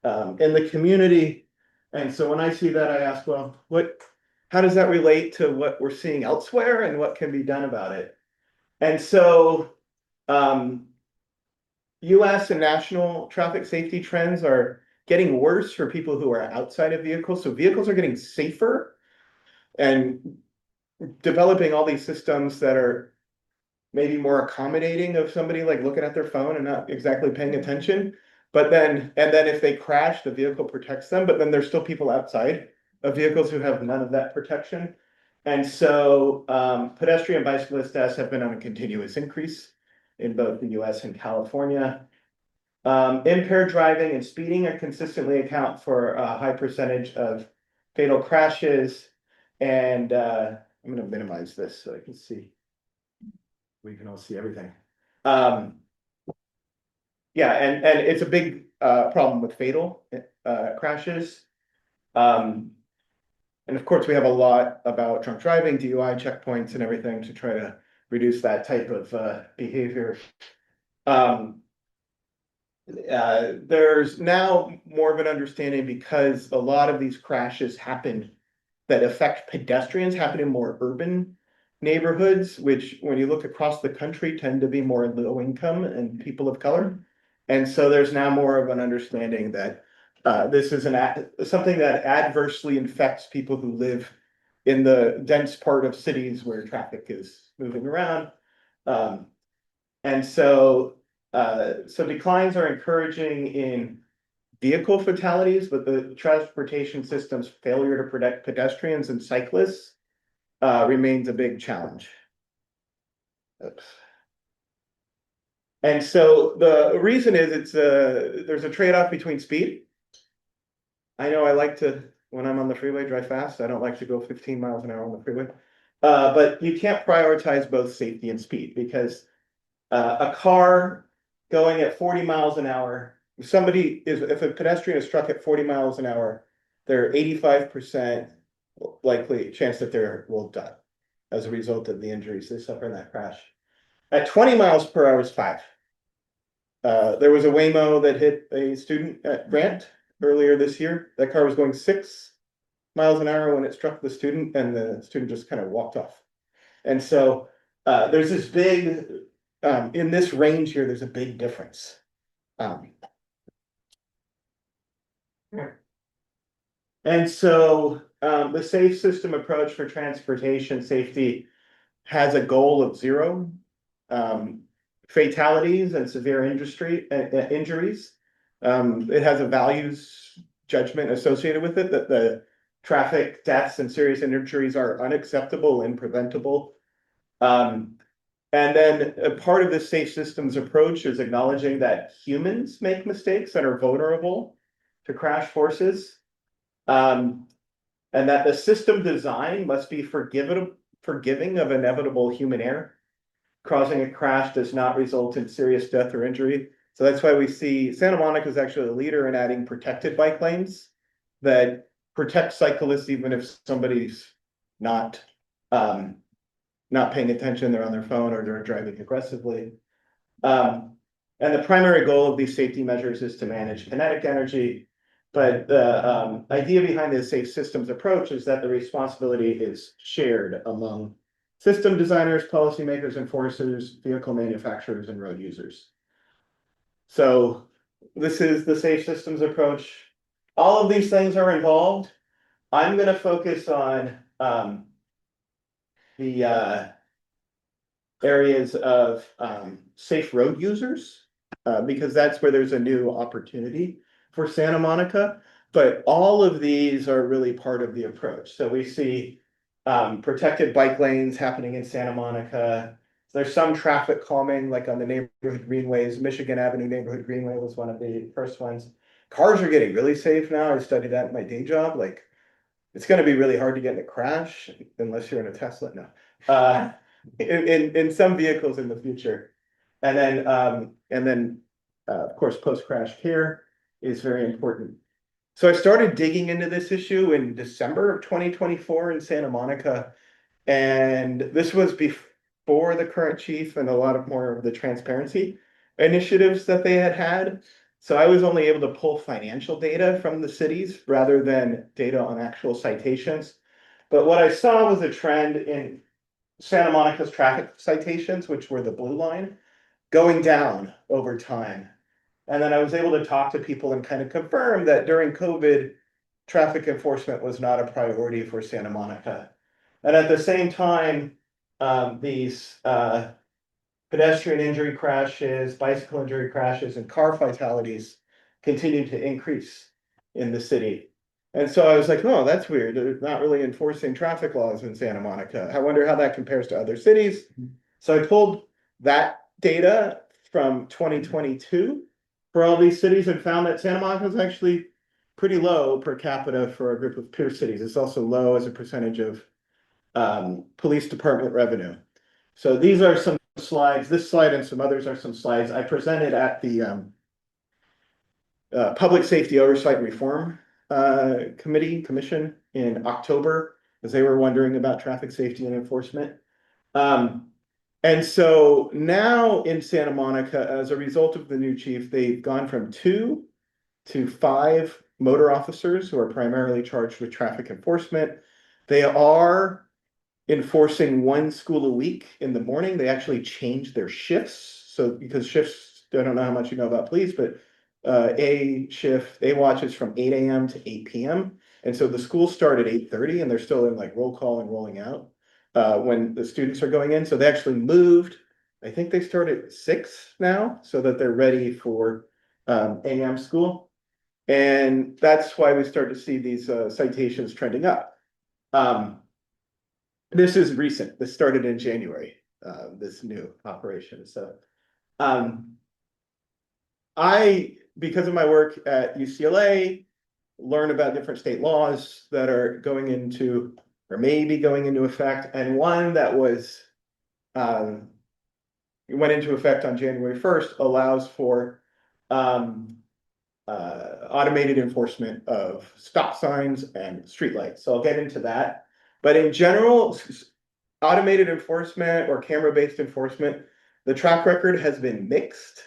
in the community. And so when I see that, I ask, well, how does that relate to what we're seeing elsewhere and what can be done about it? And so US and national traffic safety trends are getting worse for people who are outside of vehicles. So vehicles are getting safer and developing all these systems that are maybe more accommodating of somebody like looking at their phone and not exactly paying attention. But then if they crash, the vehicle protects them, but then there's still people outside of vehicles who have none of that protection. And so pedestrian bicyclist deaths have been on a continuous increase in both the US and California. Impaired driving and speeding are consistently account for a high percentage of fatal crashes. And I'm gonna minimize this so I can see. We can all see everything. Yeah, and it's a big problem with fatal crashes. And of course, we have a lot about drunk driving, DUI checkpoints and everything to try to reduce that type of behavior. There's now more of an understanding because a lot of these crashes happen that affect pedestrians happen in more urban neighborhoods, which when you look across the country tend to be more low income and people of color. And so there's now more of an understanding that this is something that adversely infects people who live in the dense part of cities where traffic is moving around. And so declines are encouraging in vehicle fatalities, but the transportation system's failure to protect pedestrians and cyclists remains a big challenge. Oops. And so the reason is there's a trade-off between speed. I know I like to, when I'm on the freeway, drive fast. I don't like to go 15 miles an hour on the freeway. But you can't prioritize both safety and speed because a car going at 40 miles an hour, if a pedestrian is struck at 40 miles an hour, there are 85% likely chance that they will die as a result of the injuries they suffer in that crash. At 20 miles per hour is 5. There was a Waymo that hit a student at Grant earlier this year. That car was going 6 miles an hour when it struck the student, and the student just kind of walked off. And so there's this big, in this range here, there's a big difference. And so the safe system approach for transportation safety has a goal of 0 fatalities and severe injuries. It has a values judgment associated with it that the traffic deaths and serious injuries are unacceptable and preventable. And then a part of the safe systems approach is acknowledging that humans make mistakes and are vulnerable to crash forces. And that the system design must be forgiving of inevitable human error. Causing a crash does not result in serious death or injury. So that's why we see Santa Monica is actually a leader in adding protected bike lanes that protect cyclists even if somebody's not paying attention, they're on their phone or they're driving aggressively. And the primary goal of these safety measures is to manage kinetic energy. But the idea behind the safe systems approach is that the responsibility is shared among system designers, policymakers, enforcers, vehicle manufacturers, and road users. So this is the safe systems approach. All of these things are involved. I'm going to focus on the areas of safe road users, because that's where there's a new opportunity for Santa Monica. But all of these are really part of the approach. So we see protected bike lanes happening in Santa Monica. There's some traffic calming, like on the neighborhood greenways. Michigan Avenue neighborhood greenway was one of the first ones. Cars are getting really safe now. I studied that in my day job. Like, it's going to be really hard to get in a crash unless you're in a Tesla. No, in some vehicles in the future, and then of course post-crash care is very important. So I started digging into this issue in December of 2024 in Santa Monica, and this was before the current chief and a lot of more of the transparency initiatives that they had. So I was only able to pull financial data from the cities rather than data on actual citations. But what I saw was a trend in Santa Monica's traffic citations, which were the blue line, going down over time. And then I was able to talk to people and kind of confirm that during COVID, traffic enforcement was not a priority for Santa Monica. And at the same time, these pedestrian injury crashes, bicycle injury crashes, and car fatalities continue to increase in the city. And so I was like, oh, that's weird. They're not really enforcing traffic laws in Santa Monica. I wonder how that compares to other cities. So I pulled that data from 2022 for all these cities and found that Santa Monica is actually pretty low per capita for a group of peer cities. It's also low as a percentage of police department revenue. So these are some slides. This slide and some others are some slides I presented at the Public Safety Oversight Reform Commission in October, because they were wondering about traffic safety and enforcement. And so now in Santa Monica, as a result of the new chief, they've gone from 2 to 5 motor officers who are primarily charged with traffic enforcement. They are enforcing 1 school a week in the morning. They actually changed their shifts. So because shifts, I don't know how much you know about police, but A watch is from 8 a.m. to 8 p.m. And so the schools start at 8:30 and they're still in like roll call and rolling out when the students are going in. So they actually moved. I think they start at 6 now so that they're ready for AM school. And that's why we start to see these citations trending up. This is recent. This started in January, this new operation. So because of my work at UCLA, learn about different state laws that are going into or maybe going into effect. And one that was went into effect on January 1st allows for automated enforcement of stop signs and streetlights. So I'll get into that. But in general, automated enforcement or camera-based enforcement, the track record has been mixed.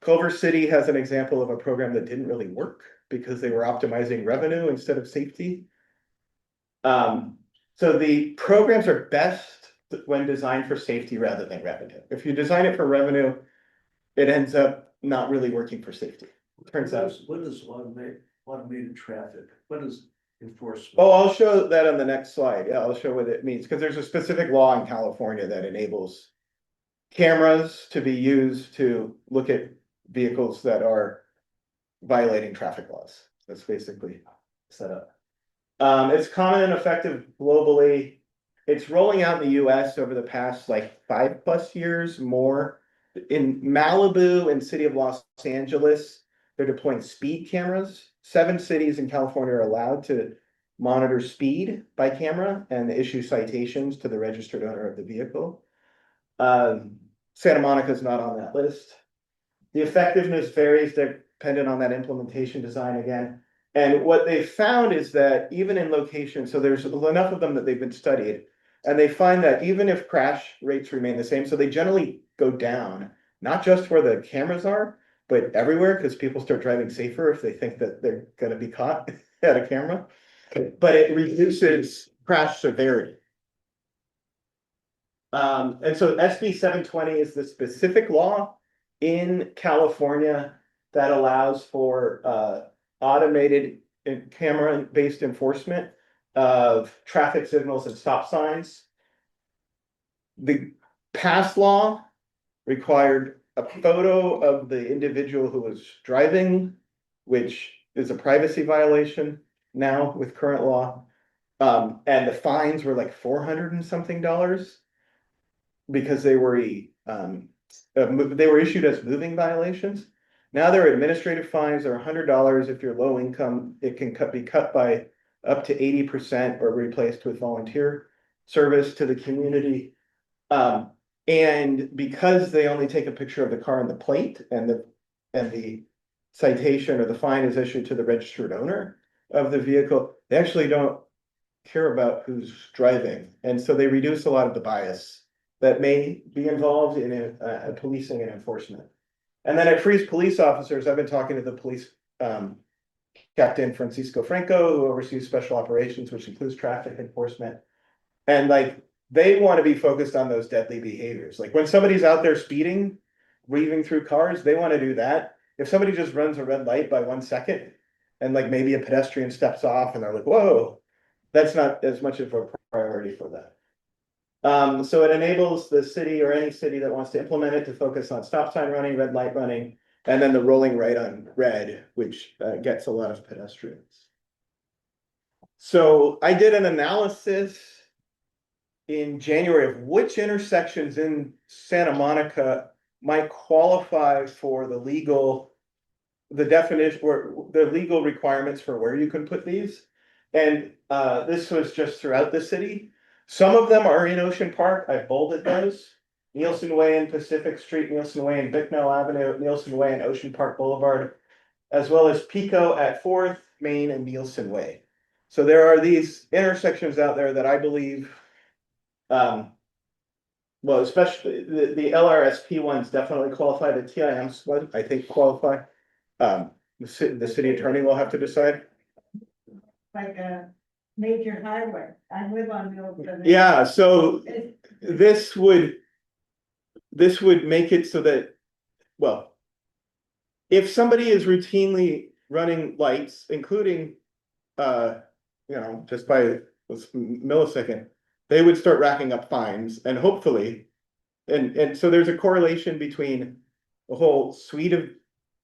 Culver City has an example of a program that didn't really work because they were optimizing revenue instead of safety. So the programs are best when designed for safety rather than revenue. If you design it for revenue, it ends up not really working for safety. Turns out. What is automated traffic? What is enforcement? Oh, I'll show that on the next slide. Yeah, I'll show what it means, because there's a specific law in California that enables cameras to be used to look at vehicles that are violating traffic laws. That's basically set up. It's common and effective globally. It's rolling out in the US over the past like 5+ years more. In Malibu and city of Los Angeles, they're deploying speed cameras. 7 cities in California are allowed to monitor speed by camera and issue citations to the registered owner of the vehicle. Santa Monica is not on that list. The effectiveness varies dependent on that implementation design again. And what they found is that even in locations, so there's enough of them that they've been studied, and they find that even if crash rates remain the same, so they generally go down, not just where the cameras are, but everywhere, because people start driving safer if they think that they're going to be caught at a camera. But it reduces crash severity. And so SB 720 is the specific law in California that allows for automated camera-based enforcement of traffic signals and stop signs. The past law required a photo of the individual who was driving, which is a privacy violation now with current law. And the fines were like $400 and something because they were issued as moving violations. Now they're administrative fines. They're $100 if you're low income. It can be cut by up to 80% or replaced with volunteer service to the community. And because they only take a picture of the car and the plate, and the citation or the fine is issued to the registered owner of the vehicle, they actually don't care about who's driving. And so they reduce a lot of the bias that may be involved in policing and enforcement. And then it frees police officers. I've been talking to the police Captain Francisco Franco, who oversees special operations, which includes traffic enforcement. And like, they want to be focused on those deadly behaviors. Like when somebody's out there speeding, weaving through cars, they want to do that. If somebody just runs a red light by 1 second and like maybe a pedestrian steps off and they're like, whoa, that's not as much of a priority for that. So it enables the city or any city that wants to implement it to focus on stop sign running, red light running, and then the rolling right on red, which gets a lot of pedestrians. So I did an analysis in January of which intersections in Santa Monica might qualify for the definition or the legal requirements for where you can put these. And this was just throughout the city. Some of them are in Ocean Park. I bolded those. Nielsen Way and Pacific Street, Nielsen Way and Bicknell Avenue, Nielsen Way and Ocean Park Boulevard, as well as Pico at 4th, Main, and Nielsen Way. So there are these intersections out there that I believe, well, especially the LRSP ones definitely qualify. The TIMs one, I think qualify. The city attorney will have to decide. Like a major highway. I live on Milton. Yeah, so this would make it so that, well, if somebody is routinely running lights, including, just by a millisecond, they would start racking up fines and hopefully, and so there's a correlation between a whole suite of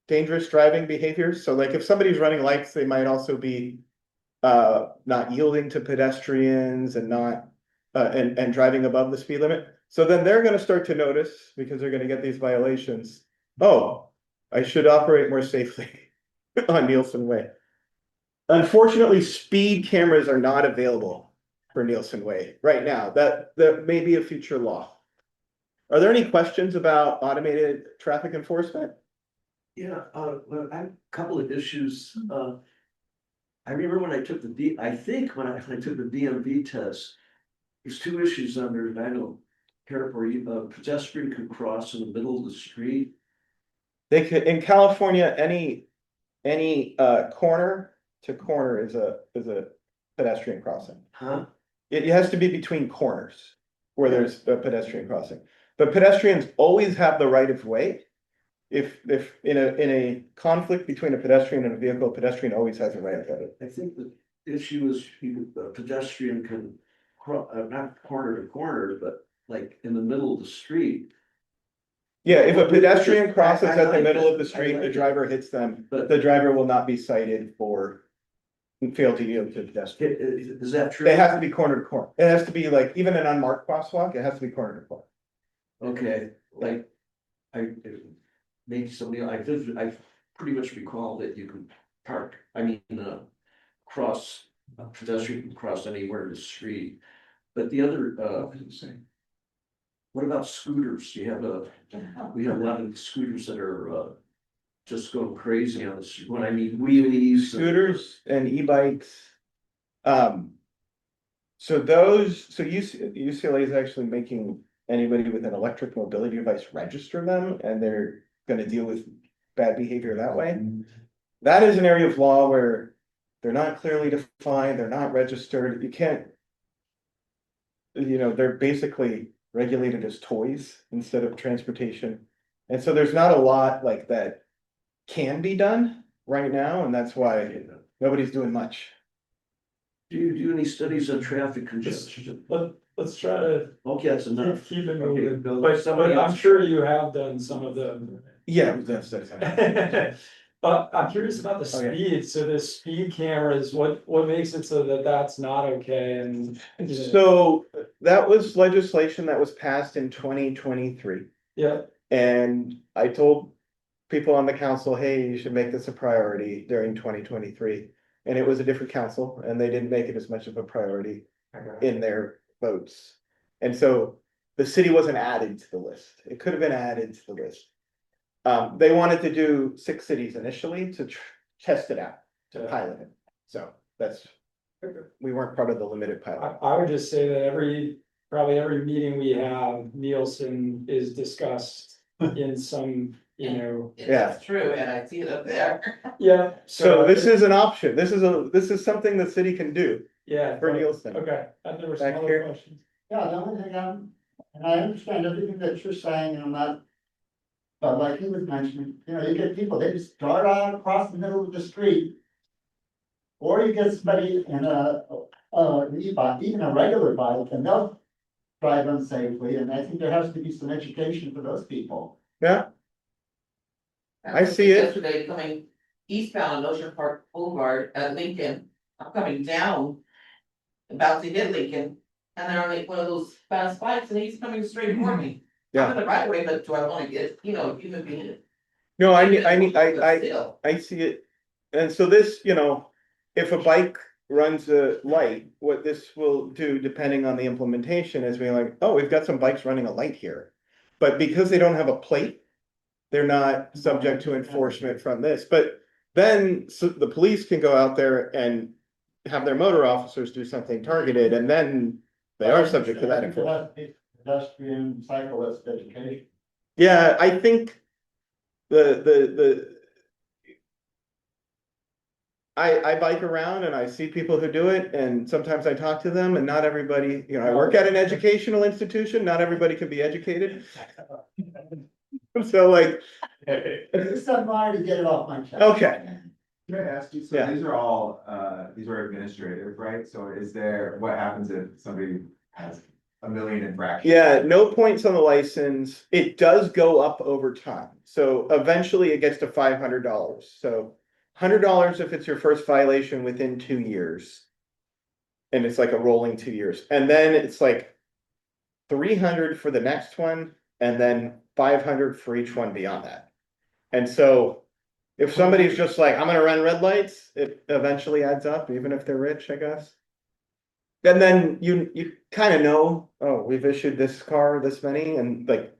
dangerous driving behaviors. So like if somebody's running lights, they might also be not yielding to pedestrians and not and driving above the speed limit. So then they're gonna start to notice, because they're gonna get these violations, oh, I should operate more safely on Nielsen Way. Unfortunately, speed cameras are not available for Nielsen Way right now. That may be a future law. Are there any questions about automated traffic enforcement? Yeah, well, I have a couple of issues. I remember when I took I think when I took the DMV test, there's two issues under it. I don't care for you, a pedestrian can cross in the middle of the street. They could, in California, any corner to corner is a pedestrian crossing. Huh? It has to be between corners where there's a pedestrian crossing. But pedestrians always have the right of way. If in a conflict between a pedestrian and a vehicle, a pedestrian always has a right of way. I think the issue is a pedestrian can not corner to corner, but like in the middle of the street. Yeah, if a pedestrian crosses I at the like middle it. of the street, I like the it. driver hits them, But- the driver will not be cited for fail to yield to pedestrian. Is that true? It has to be corner to corner. It has to be like, even an unmarked crosswalk, it has to be corner to corner. Okay, like, maybe somebody, I pretty much recall that you can park, cross, a pedestrian can cross anywhere in the street. But the other, what about scooters? We have a lot of scooters that are, just going crazy on the street, when I mean wheelies. Scooters and e-bikes. So UCLA is actually making anybody with an electric mobility device register them, and they're gonna deal with bad behavior that way. That is an area of law where they're not clearly defined, they're not registered, you can't. They're basically regulated as toys instead of transportation. And so there's not a lot like that can be done right now, and that's why nobody's doing much. Do you do any studies on traffic congestion? Let's try to Okay, that's enough. keep it Okay, moving, Bill, but somebody I'm else. sure you have done some of them. Yeah, that's. But I'm curious about the Okay. speed, so the speed cameras, what makes it so that that's not okay and? So that was legislation that was passed in 2023. Yeah, And I told people on the council, hey, you should make this a priority during 2023. And it was a different council and they didn't make it as much of a priority in their votes. And so the city wasn't added to the list. It could have been added to the list. They wanted to do 6 cities initially to test it out, to pilot it. So we weren't part of the limited pilot. I would just say that probably every meeting we have, Nielsen is discussed in some, Yeah. That's true, and I see it up there. Yeah. So this is an option. This is something the city can do Yeah. for Nielsen. Okay, and there were some Back other here. questions. Yeah, the only thing and I understand everything that you're saying, and I'm not. But like he was mentioning, you get people, they just dart out across the middle of the street. Or you get somebody in an e-bike, even a regular bike, and they'll drive unsafely, and I think there has to be some education for those people. Yeah. I see it. Yesterday, coming eastbound on Ocean Park Boulevard at Lincoln, I'm coming down about to hit Lincoln. And they're on like one of those fast bikes and he's coming straight for me. I'm in the right way, but do I wanna get, human being? No, But I still. see it. And so this, if a bike runs a light, what this will do, depending on the implementation, is being like, oh, we've got some bikes running a light here. But because they don't have a plate, they're not subject to enforcement from this. But then the police can go out there and have their motor officers do something targeted, and then they are subject to that enforcement. Pedestrian, cyclist education. Yeah, I think the I bike around and I see people who do it, and sometimes I talk to them, and not everybody, I work at an educational institution, not everybody can be educated. So like, It's somebody to get it off my chest. okay, Can I ask you, so Yeah. these are all, these are administrative, right? So what happens if somebody has a million infractions? yeah, no points on the license. It does go up over time. So eventually it gets to $500. So $100 if it's your first violation within 2 years. And it's like a rolling 2 years. And then it's like 300 for the next one, and then 500 for each one beyond that. And so if somebody's just like, I'm gonna run red lights, it eventually adds up, even if they're rich, I guess. And then you kind of know, oh, we've issued this car this many, and like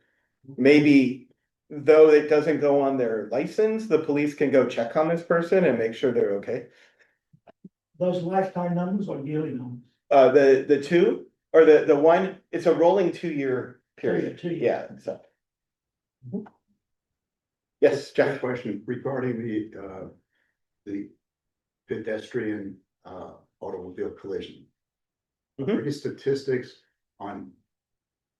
maybe though it doesn't go on their license, the police can go check on this person and make sure they're okay. Those lifetime numbers or yearly numbers? The two or the one, it's a rolling 2 year period. 2 years. Yeah, so. Yes, Jeff. Question regarding the pedestrian, automobile collision. Are there any statistics on,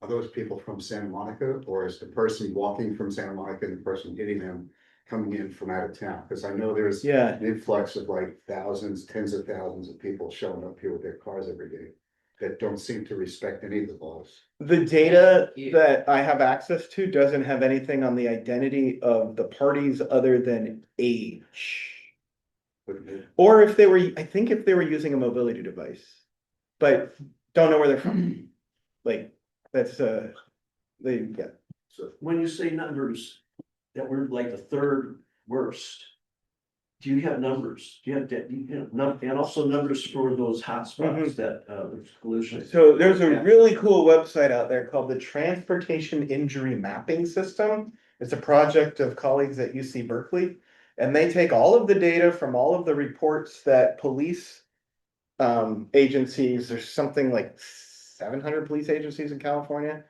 are those people from Santa Monica, or is the person walking from Santa Monica and the person hitting them coming in from out of town? Because I know there's Yeah. an influx of like thousands, tens of thousands of people showing up here with their cars every day that don't seem to respect any of the laws. The data that I have access to doesn't have anything on the identity of the parties other than age. Or if they were, I think if they were using a mobility device, but don't know where they're from. Like, that's, yeah. So when you say numbers that were like the third worst, do you have numbers? Do you have, and also numbers for those hotspots that, there's pollution? So there's a really cool website out there called the Transportation Injury Mapping System. It's a project of colleagues at UC Berkeley. And they take all of the data from all of the reports that police agencies, there's something like 700 police agencies in California,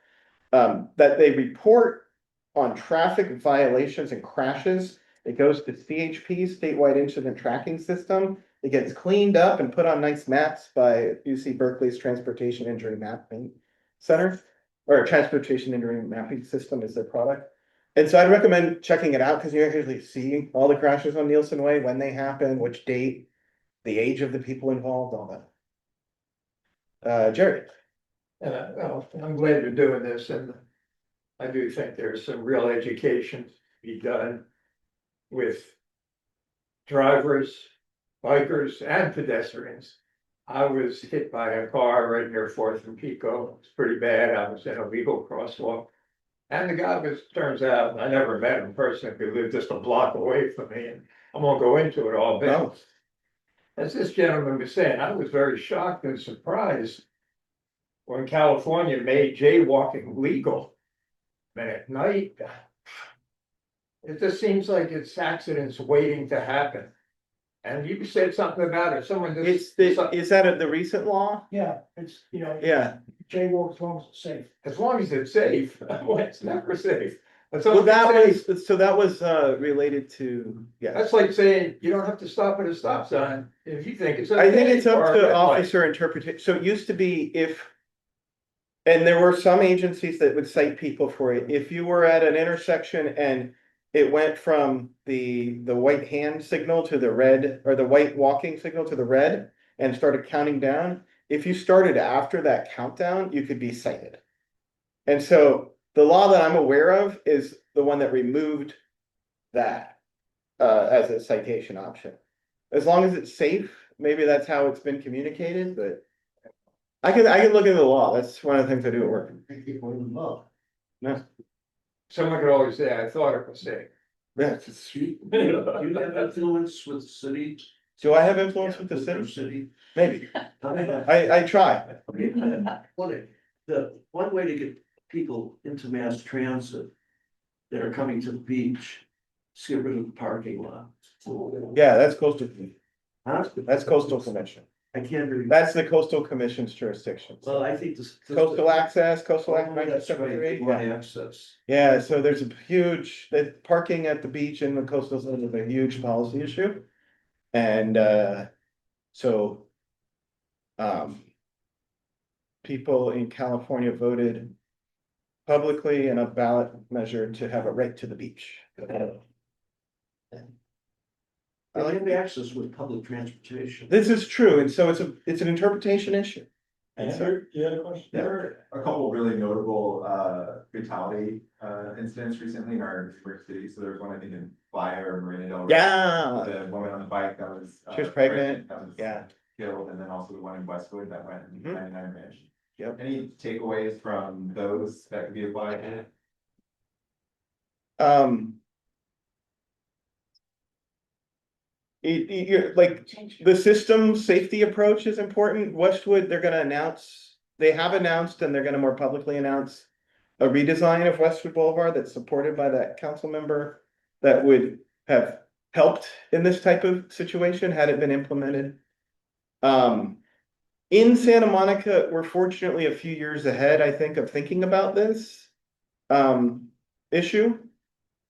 that they report on traffic violations and crashes. It goes to CHP, Statewide Incident Tracking System. It gets cleaned up and put on nice maps by UC Berkeley's Transportation Injury Mapping Center, or Transportation Injury Mapping System is their product. And so I'd recommend checking it out because you actually see all the crashes on Nielsen Way, when they happen, which date, the age of the people involved, all that. Jerry. I'm glad you're doing this, and I do think there's some real education to be done with drivers, bikers, and pedestrians. I was hit by a car right near Fourth and Pico. It's pretty bad. I was in a legal crosswalk. And the guy turns out, I never met him personally, he lived just a block away from me, and I won't go into it all, but as this gentleman was saying, I was very shocked and surprised when California made jaywalking legal. And at night, it just seems like it's accidents waiting to happen. And you said something about it, someone just. Is that the recent law? Yeah, it's, Yeah. jaywalk as long as it's safe. As long as it's safe, well, it's never safe. Well, that was related to, yeah. That's like saying you don't have to stop at a stop sign if you think it's. I think it's okay, up or a to red light. officer interpretation. So it used to be and there were some agencies that would cite people for it. If you were at an intersection and it went from the white hand signal to the red, or the white walking signal to the red, and started counting down, if you started after that countdown, you could be cited. And so the law that I'm aware of is the one that removed that as a citation option. As long as it's safe, maybe that's how it's been communicated, but. I can look into the law, that's one of the things I do at work. I keep one of them up. No, Someone could always say, I thought it was safe. yeah. Do you have influence with the city? Do I have influence with the Our city? city? Maybe, I I try. The one way to get people into mass transit that are coming to the beach, is get rid of the parking lot. Yeah, that's coastal, Huh? that's coastal commission. I can't really. That's the coastal commission's jurisdiction. Well, I think this. Coastal access, coastal act Oh, nineteen that's right, seventy-three, one yeah. access. Yeah, so there's a huge, that parking at the beach in the coastal zone is a huge policy issue. And so. People in California voted publicly in a ballot measure to have a right to the beach. They have access with public transportation. This is true, and so it's an interpretation issue. And so, You had a question? There were a couple really notable fatality incidents recently in our New York City. So there was one, I think, in Playa or Marina Del Rey. yeah, The woman on the bike that was. She was pregnant, that was yeah. Killed, and then also the one in Westwood that went in Mhm. 99 Ranch. Yep. Any takeaways from those that could be applied? You're like, the system safety approach is important. Westwood, they're gonna announce, they have announced and they're gonna more publicly announce a redesign of Westwood Boulevard that's supported by that council member that would have helped in this type of situation had it been implemented. In Santa Monica, we're fortunately a few years ahead, I think, of thinking about this issue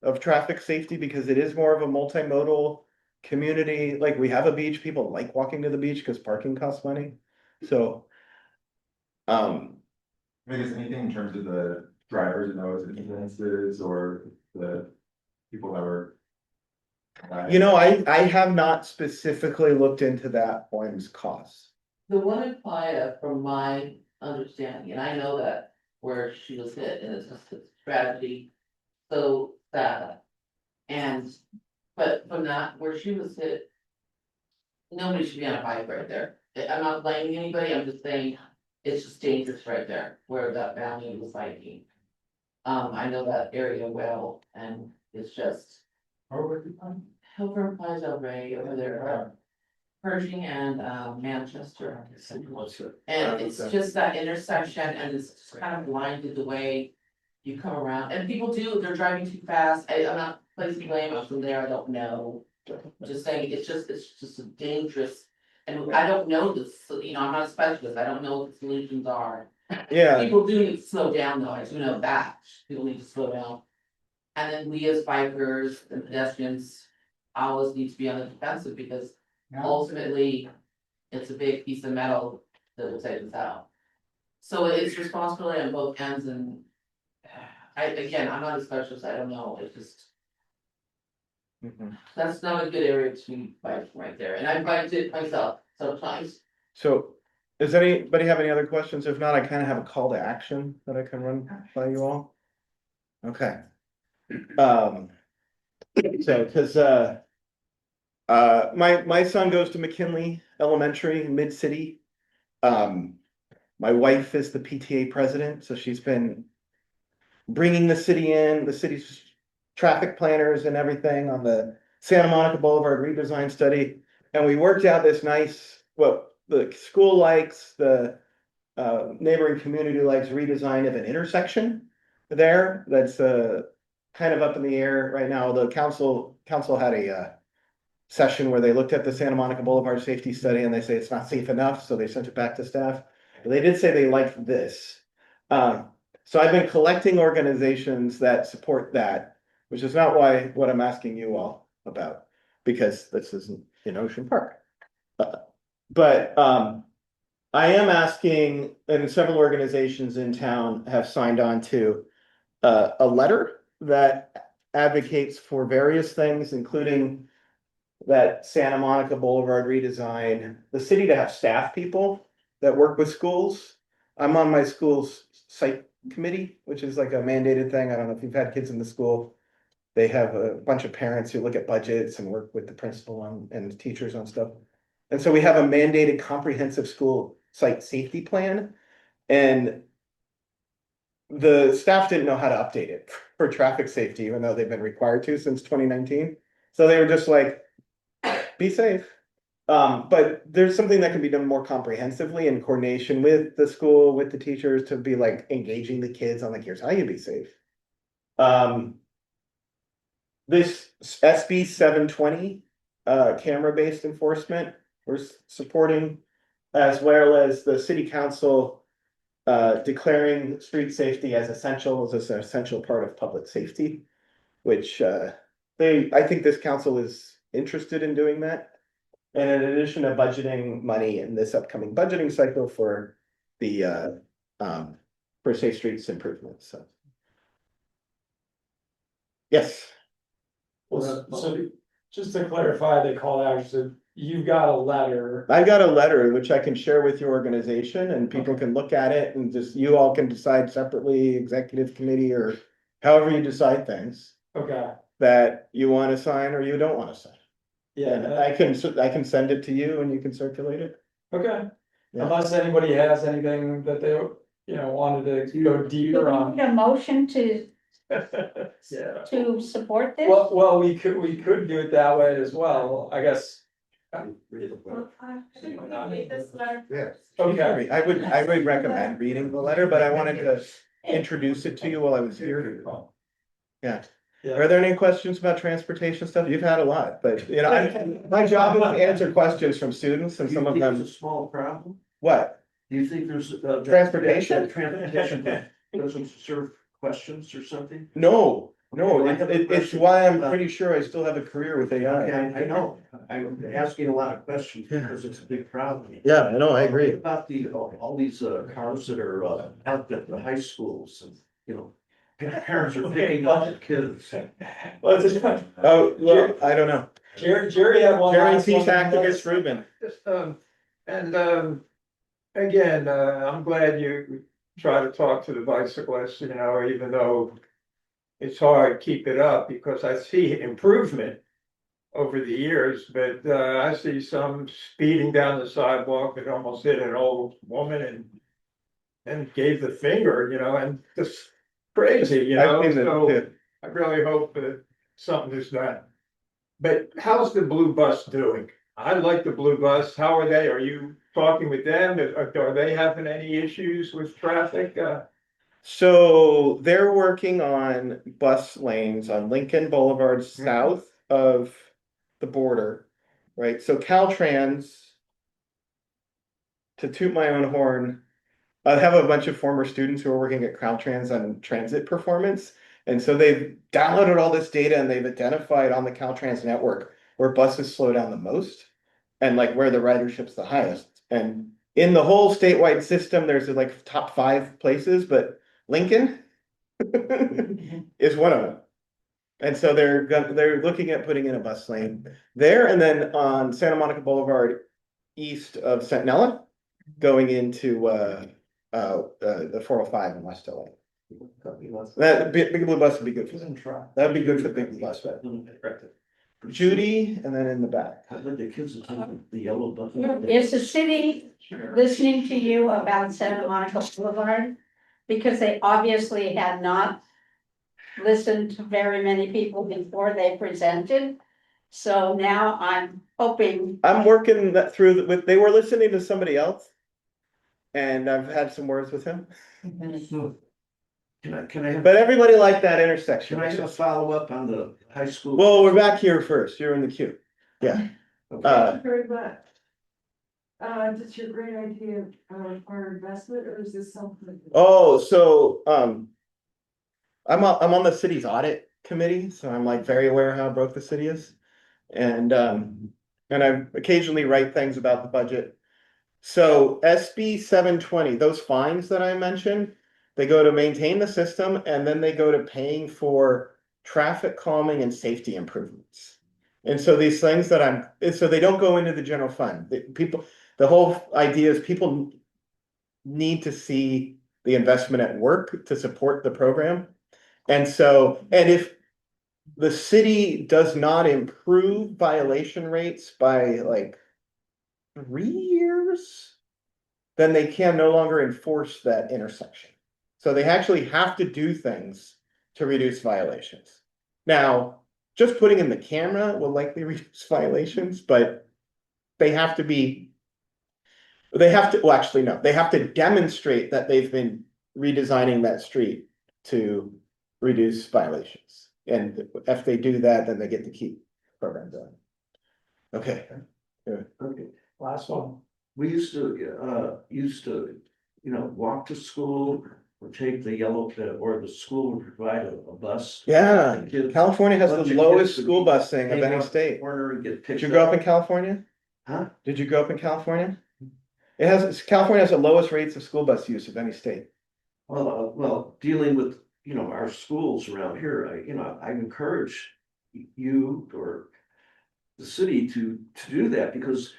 of traffic safety because it is more of a multimodal community. Like, we have a beach, people like walking to the beach because parking costs money. So I guess anything in terms of the drivers in those incidences or the people that were. you know, I have not specifically looked into that poem's costs. The one in Playa, from my understanding, and I know that where she was hit, and it's just a tragedy, so sad. And, but from that, where she was hit, nobody should be on a bike right there. I'm not blaming anybody, I'm just saying, it's just dangerous right there, where that family was biking. I know that area well, and it's just. Over in Playa Del Rey, over there, Pershing and Manchester. And it's just that intersection and it's just kind of blinded the way you come around. And people they're driving too fast. I'm not placing blame, I'm from there, I don't know. Just saying, it's just a dangerous, and I don't know this, you know, I'm not a specialist, I don't know what the solutions are. Yeah. People do need to slow down though, I do know that, people need to slow down. And then we as bikers and pedestrians always need to be on the defensive because ultimately, it's a big piece of metal that will take us out. So it's responsibility on both ends and I'm not a specialist, I don't know, it's just. That's not a good area to be biking right there, and I've biked it myself sometimes. So, does anybody have any other questions? If not, I kind of have a call to action that I can run by you all. Okay. So, cause my son goes to McKinley Elementary in Mid-City. My wife is the PTA president, so she's been bringing the city's traffic planners and everything on the Santa Monica Boulevard redesign study. And we worked out this nice, what the school likes, the neighboring community likes redesign of an intersection there. That's kind of up in the air right now. The council had a session where they looked at the Santa Monica Boulevard safety study and they say it's not safe enough, so they sent it back to staff. But they did say they liked this. So I've been collecting organizations that support that, which is not what I'm asking you all about, because this isn't in Ocean Park. But I am asking, and several organizations in town have signed on to a letter that advocates for various things, including that Santa Monica Boulevard redesign, the city to have staff people that work with schools. I'm on my school's site committee, which is like a mandated thing. I don't know if you've had kids in the school. They have a bunch of parents who look at budgets and work with the principal and the teachers on stuff. And so we have a mandated comprehensive school site safety plan. And the staff didn't know how to update it for traffic safety, even though they've been required to since 2019. So they were just like, be safe. But there's something that can be done more comprehensively in coordination with the school, with the teachers, to be like engaging the kids on like, here's how you be safe. This SB 720 camera-based enforcement we're supporting, as well as the city council declaring street safety as essential, as an essential part of public safety, which I think this council is interested in doing that. And in addition to budgeting money in this upcoming budgeting cycle for the for Safe Streets improvements, so. Yes. So just to clarify the call to action, so you've got a letter. I got a letter which I can share with your organization and people can look at it and just, you all can decide separately, executive committee or however you decide things. Okay. That you want to sign or you don't want to sign. And Yeah. I can send it to you and you can circulate it. Okay. Yeah. Unless anybody has anything that they, wanted to go deeper on. A motion to Yeah. support this? Well, we could do it that way as well, I guess. Yeah. Okay. I would recommend reading the letter, but I wanted to introduce it to you while I was here. Yeah. Yeah. Are there any questions about transportation stuff? You've had a lot, but my job is to answer questions from students and some of them. It's a small problem. What? Do you think there's? Transportation? Transportation doesn't serve questions or something? No, Okay, I have a it's question. why I'm pretty sure I still have a career with Okay, AI. I know, I'm asking a lot of questions because it's a big problem. Yeah, I know, I agree. What about all these cars that are out at the high schools and, parents are picking up kids. Well, it's Oh, well, I don't know. Jerry had one. Jerry last Peace one. activist Ruben. Again, I'm glad you try to talk to the bicyclists, even though it's hard to keep it up because I see improvement over the years, but I see some speeding down the sidewalk that almost hit an old woman and gave the finger, and just crazy, I've seen that so too. I really hope that something is done. But how's the blue bus doing? I like the blue bus. How are they? Are you talking with them? Are they having any issues with traffic? So they're working on bus lanes on Lincoln Boulevard south of the border, right? So Caltrans, to toot my own horn, I have a bunch of former students who are working at Caltrans on transit performance. And so they've downloaded all this data and they've identified on the Caltrans network where buses slow down the most and like where the ridership's the highest. And in the whole statewide system, there's like top 5 places, but Lincoln is one of them. And so they're looking at putting in a bus lane there and then on Santa Monica Boulevard east of Centinela going into the 405 in West LA. That big blue bus would be good for them. That'd be good for the big blue bus. Judy and then in the back. I let the kids attend the yellow bus. Is the city listening to you about Santa Monica Boulevard? Because they obviously had not listened to very many people before they presented. So now I'm hoping. I'm working that through with, they were listening to somebody else. And I've had some words with him. Can I have? But everybody liked that intersection. Can I have a follow-up on the high school? Well, we're back here first. You're in the queue. Yeah. Thank you very much. That's your great idea of our investment, or is this something? Oh, so I'm on the city's audit committee, so I'm like very aware how broke the city is. And I occasionally write things about the budget. So SB 720, those fines that I mentioned, they go to maintain the system and then they go to paying for traffic calming and safety improvements. And so these things that so they don't go into the general fund. The whole idea is people need to see the investment at work to support the program. And so, and if the city does not improve violation rates by like 3 years, then they can no longer enforce that intersection. So they actually have to do things to reduce violations. Now, just putting in the camera will likely reduce violations, but they have to be, well, actually, no, they have to demonstrate that they've been redesigning that street to reduce violations. And if they do that, then they get to keep the program going. Okay. Okay, Last one. we used to, walk to school or take the yellow, or the school would provide a bus. Yeah, The kids- California has the bunch of lowest kids school would busing of hang any out in the state. corner and get Did picked you grow up in up. California? Huh? Did you grow up in California? California has the lowest rates of school bus use of any state. Well, dealing with, our schools around here, I encourage you or the city to do that, because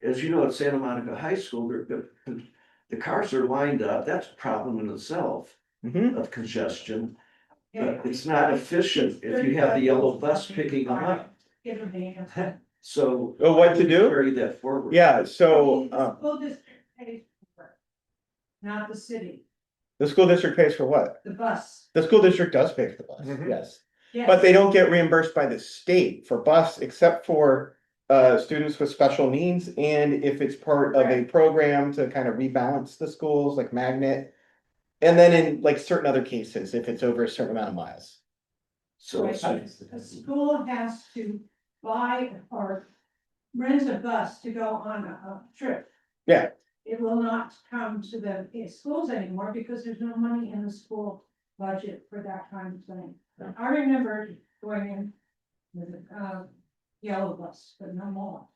as you know, at Santa Monica High School, the cars are lined up. That's a problem in itself of congestion. But it's not efficient if you have the yellow bus picking them up. So. Oh, what to do? Carry that forward. Yeah, so, School district pays for it, not the city, the school district pays for what? the bus. The school district does pay for the bus, Mhm. yes. Yes. But they don't get reimbursed by the state for bus, except for students with special needs, and if it's part of a program to kind of rebalance the schools, like magnet. And then in like certain other cases, if it's over a certain amount of miles. So. Right, a school has to buy or rent a bus to go on a trip. Yeah. It will not come to the schools anymore because there's no money in the school budget for that kind of thing. I remember going in with a yellow bus, but no more.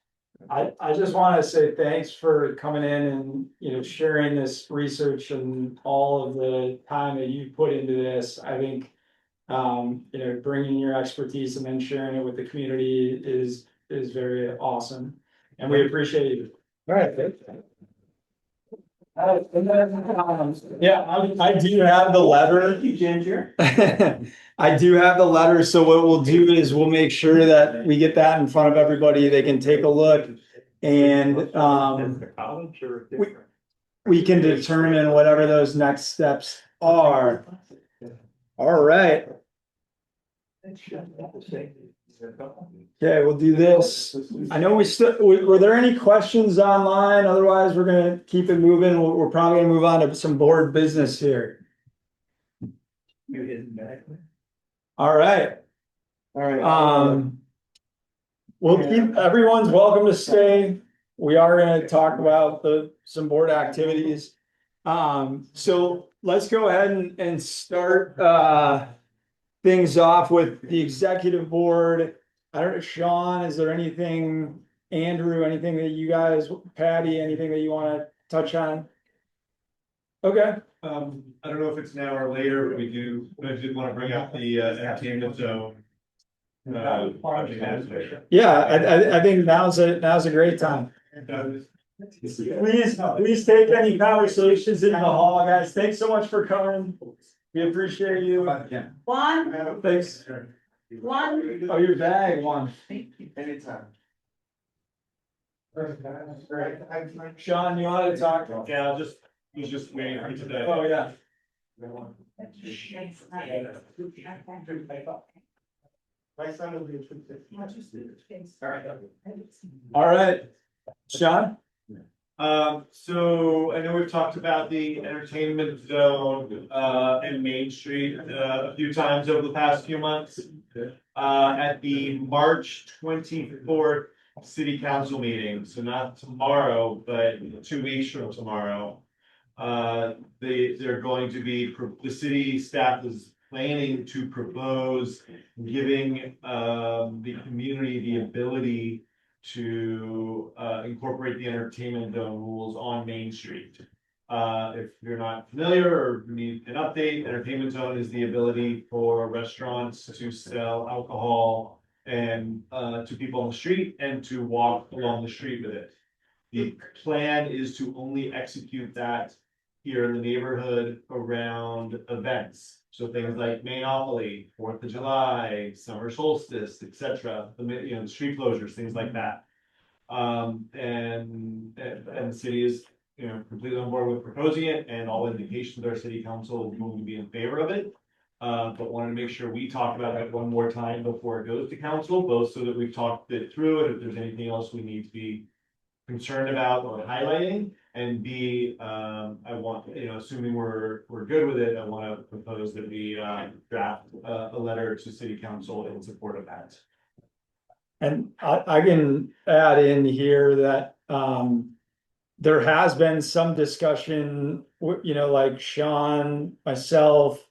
I just want to say thanks for coming in and, sharing this research and all of the time that you put into this. I think, bringing your expertise and then sharing it with the community is very awesome. And we appreciate you. All right. I do have the letter. Thank you, Ginger. I do have the letter, so what we'll do is we'll make sure that we get that in front of everybody, they can take a look. And we can determine whatever those next steps are. All right. Okay, we'll do this. I know were there any questions online? Otherwise, we're gonna keep it moving. We're probably gonna move on to some board business here. You hidden back. All right. All right. We'll keep, everyone's welcome to stay. We are gonna talk about some board activities. So let's go ahead and start, things off with the executive board. I don't know, Sean, is there anything, Andrew, anything that you guys, Patty, anything that you wanna touch on? Okay. I don't know if it's now or later, but I did want to bring up the entertainment zone. Yeah, I think now's a great time. Please take any conversations in the hall, guys. Thanks so much for coming. We appreciate you. One, Thanks. one. Oh, your bag, one. Anytime. Sean, you wanted to talk? Yeah, was just waiting for today. Oh, yeah. My son will be interested. All right, Sean? So I know we've talked about the entertainment zone, in Main Street, a few times over the past few months. At the March 24th city council meeting, so not tomorrow, but 2 weeks from tomorrow. They're going to be, the city staff is planning to propose giving, the community the ability to incorporate the entertainment zone rules on Main Street. If you're not familiar or need an update, entertainment zone is the ability for restaurants to sell alcohol and to people on the street and to walk along the street with it. The plan is to only execute that here in the neighborhood around events. So things like Monopoly, 4th of July, summer solstice, etc. The street closures, things like that. And the city is completely on board with proposing it, and all indications our city council is going to be in favor of it. But wanted to make sure we talk about it one more time before it goes to council, both so that we've talked it through, and if there's anything else we need to be concerned about or highlighting, and B, I want, assuming we're good with it, I want to propose that we draft a letter to city council in support of that. And I can add in here that, there has been some discussion, like Sean, myself.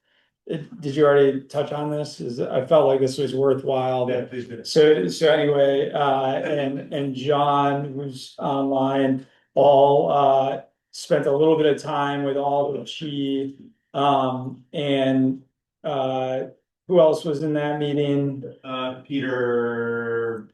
Did you already touch on this? I felt like this was worthwhile, Yeah, but please do. so anyway, and John, who's online, all spent a little bit of time with all the chief. And who else was in that meeting? Peter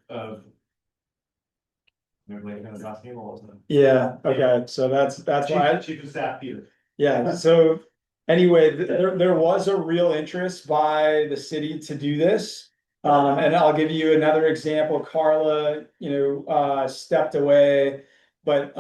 Yeah, okay, so that's why. Chief of Staff Peter. Yeah, so anyway, there was a real interest by the city to do this. And I'll give you another example. Carla, stepped away. But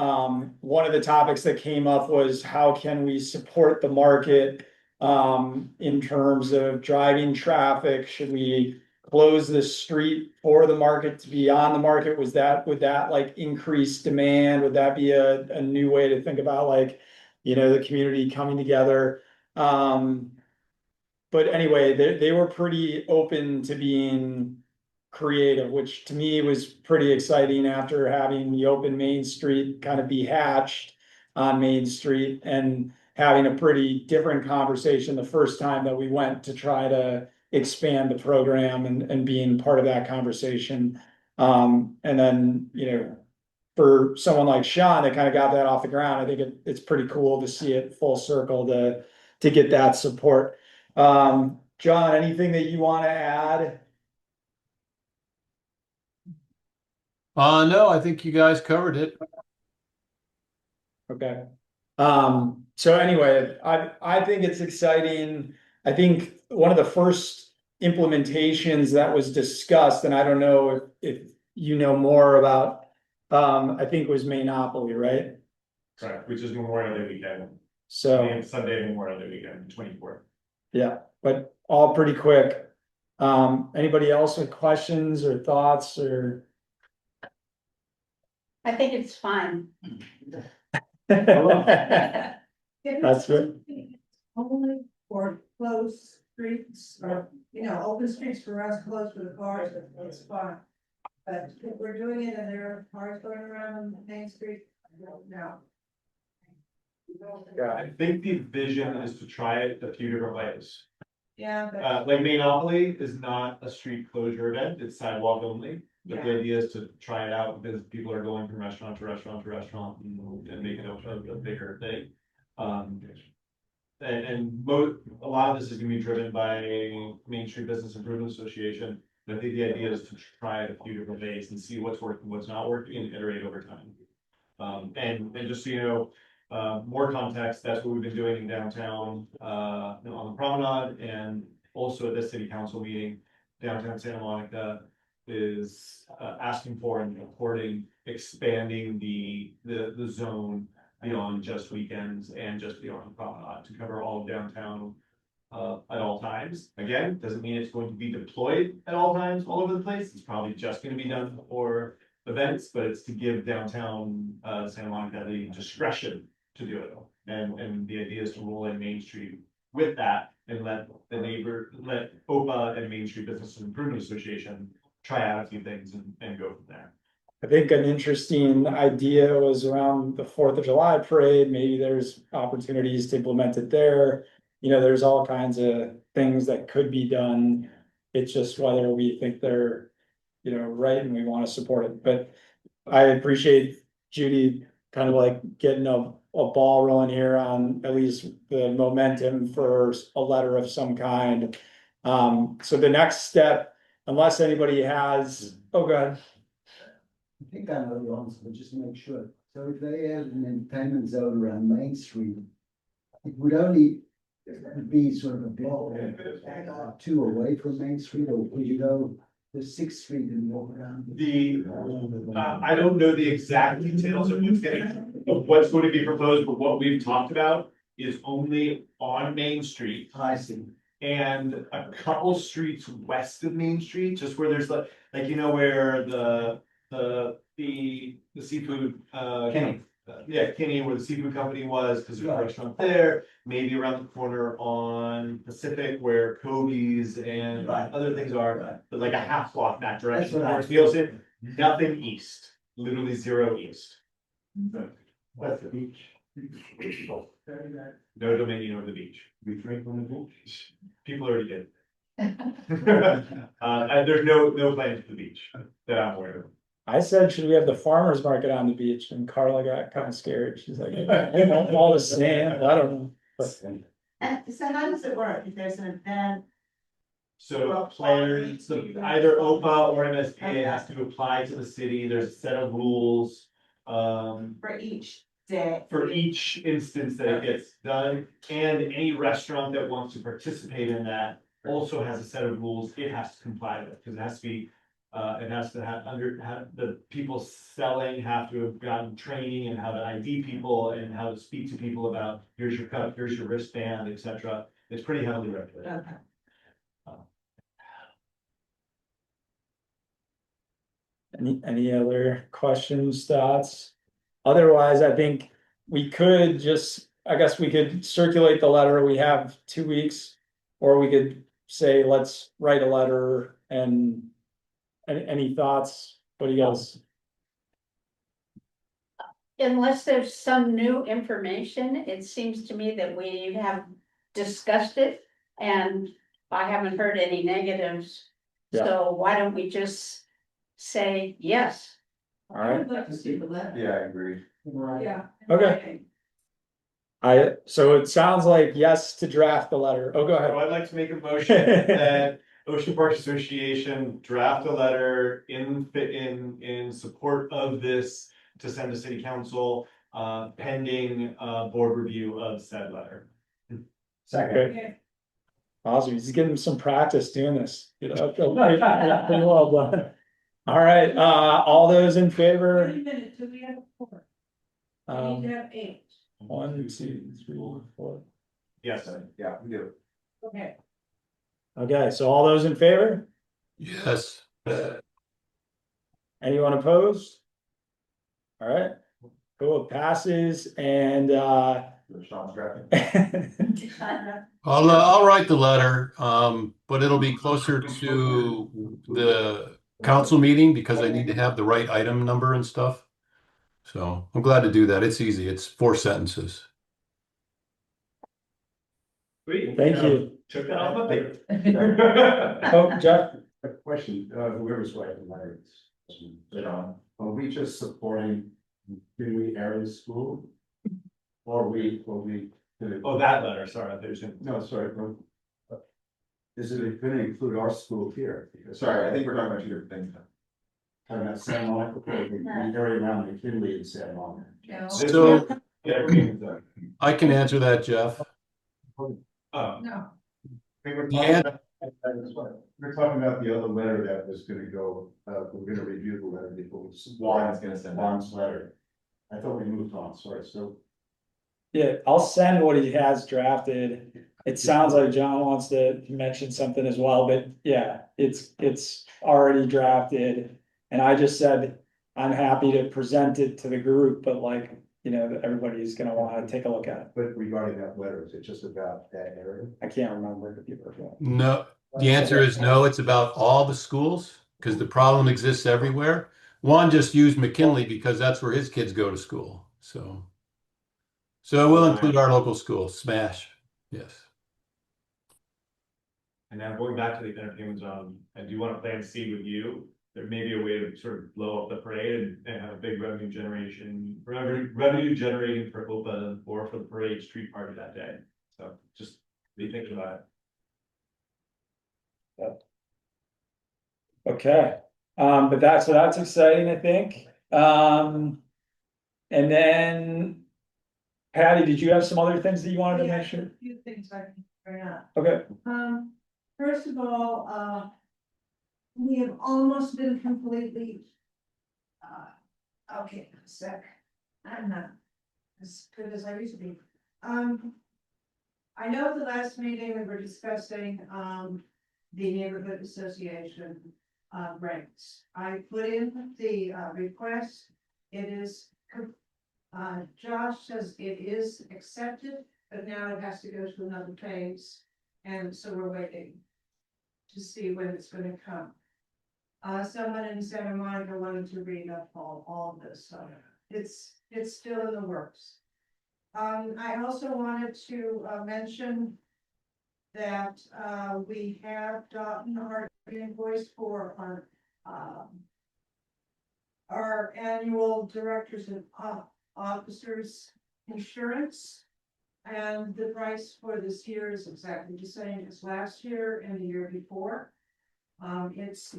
one of the topics that came up was how can we support the market in terms of driving traffic? Should we close the street for the market to be on the market? Would that like increase demand? Would that be a new way to think about like, the community coming together? But anyway, they were pretty open to being creative, which to me was pretty exciting after having the open Main Street kind of be hatched on Main Street and having a pretty different conversation the first time that we went to try to expand the program and being part of that conversation. And then, for someone like Sean that kind of got that off the ground, I think it's pretty cool to see it full circle to get that support. John, anything that you want to add? No, I think you guys covered it. Okay. So anyway, I think it's exciting. I think one of the first implementations that was discussed, and I don't know if you know more about, I think was Monopoly, right? Correct, which is Memorial Day weekend. So Sunday, Memorial Day weekend, 24th. yeah, but all pretty quick. Anybody else with questions or thoughts or? I think it's fine. That's good. Only for closed streets or, open streets for us, closed for the cars, it's fine. But if we're doing it and there are cars going around on Main Street, I don't know. Yeah. I think the vision is to try it a few different ways. Yeah, but Like Monopoly is not a street closure event, it's sidewalk only. But the idea is to try it out because people are going from restaurant to restaurant to restaurant and make it a bigger thing. A lot of this is gonna be driven by Main Street Business Improvement Association. And I think the idea is to try it a few different ways and see what's working, what's not working, and iterate over time. And just so you know, more context, that's what we've been doing in downtown, on the promenade, and also at this city council meeting, downtown Santa Monica is asking for and supporting expanding the zone beyond just weekends and just beyond the promenade to cover all of downtown at all times. Again, doesn't mean it's going to be deployed at all times all over the place. It's probably just going to be done for events, but it's to give downtown Santa Monica the discretion to do it. And the idea is to roll in Main Street with that and let OPA and Main Street Business Improvement Association try out a few things and go from there. I think an interesting idea was around the 4th of July parade. Maybe there's opportunities to implement it there. There's all kinds of things that could be done. It's just whether we think they're, right and we want to support it. But I appreciate Judy kind of like getting a ball rolling here on at least the momentum for a letter of some kind. So the next step, unless anybody has, oh, go ahead. I think I know the answer, but just to make sure. So if they had an entertainment zone around Main Street, it would only be sort of a block or two away from Main Street, or would you go the 6th Street and walk around. I don't know the exact details of what's going to be proposed, but what we've talked about is only on Main Street. I see. And a couple streets west of Main Street, just where there's like you know, where the seafood, Kenny. Yeah, Kenny, where the seafood company was, because there's a restaurant there, maybe around the corner on Pacific where Kobe's and other things are, but like a half block that direction towards Nielsen, nothing east, literally 0 east. What's the beach? No dominion over the beach. We drink on the beach? People already did. And there's no plans for the beach that I'm aware of. I said, should we have the farmer's market on the beach? And Carla got kind of scared. She's like, all the sand, I don't know. But And so how does it work if there's an event? So planners, so either OPA or MSPA has to apply to the city. There's a set of rules. For each day? For each instance that it gets done, and any restaurant that wants to participate in that also has a set of rules it has to comply with, because it has to be. It has to have the people selling have to have gotten training and how to ID people and how to speak to people about, here's your cup, here's your wristband, etc. It's pretty heavily regulated. Okay. any other questions, thoughts? Otherwise, I think we could just, I guess we could circulate the letter. We have 2 weeks, or we could say, let's write a letter. And any thoughts? What do you guys? Unless there's some new information, it seems to me that we have discussed it and I haven't heard any negatives. Yeah. So why don't we just say yes? All right. I'd like to see the letter. Yeah, I agree. Yeah. Okay. So it sounds like yes to draft the letter. Oh, go So ahead. I'd like to make a motion that Ocean Park Association draft a letter in support of this to send to city council, pending board review of said letter. Second. Okay. Awesome. He's getting some practice doing this. Pretty well done. All right, all those in favor? 30 minutes till we have 4. We need to have 8. 1, 2, 3, 4. Yes. Yeah, we do. Okay. Okay, so all those in favor? Yes. Anyone opposed? All right, cool, it passes and Sean's drafting. I'll write the letter, but it'll be closer to the council meeting because I need to have the right item number and stuff. So I'm glad to do that. It's easy. It's 4 sentences. Sweet. Thank you. Took that off my paper. Oh, Jeff? A question, whoever's writing the letter, are we just supporting Dewey Area School? Or we? Oh, that letter, sorry, there's. No, sorry, is it gonna include our school here? Because Sorry, I think we're talking about 2 different things. talking about San Monica, the area around McKinley and San Monica. So Yeah. I can answer that, Jeff. No. We were Yeah. we're talking about the other letter that was gonna go, we're gonna review the letter before. Juan's gonna send that. Juan's letter. I thought we moved on, sorry, so. Yeah, I'll send what he has drafted. It sounds like John wants to mention something as well, but yeah, it's already drafted. And I just said, I'm happy to present it to the group, but like, you know, everybody's gonna wanna take a look at it. But regarding that letter, is it just about that area? I can't remember the people. No, the answer is no. It's about all the schools because the problem exists everywhere. Juan just used McKinley because that's where his kids go to school. So it will include our local schools. Smash. Yes. And now going back to the entertainment zone, I do want to plant a seed with you. There may be a way to sort of blow up the parade and have a big revenue generating for OPA or for the parade street party that day. So just be thinking about it. Okay, but that's exciting, I think. And then Patty, did you have some other things that you wanted to Yeah, mention? a few things I can bring up. Okay, First of all, we have almost been completely. Okay, a sec, I'm not as good as I used to be. I know at the last meeting we were discussing, the neighborhood association, ranks. I put in the, request, it is, Josh says it is accepted, but now it has to go to another phase. And so we're waiting to see when it's gonna come. Someone in Santa Monica wanted to read up all of this, so it's still in the works. I also wanted to, mention that, we have gotten our invoice for our annual directors and officers insurance. And the price for this year is exactly the same as last year and the year before. It's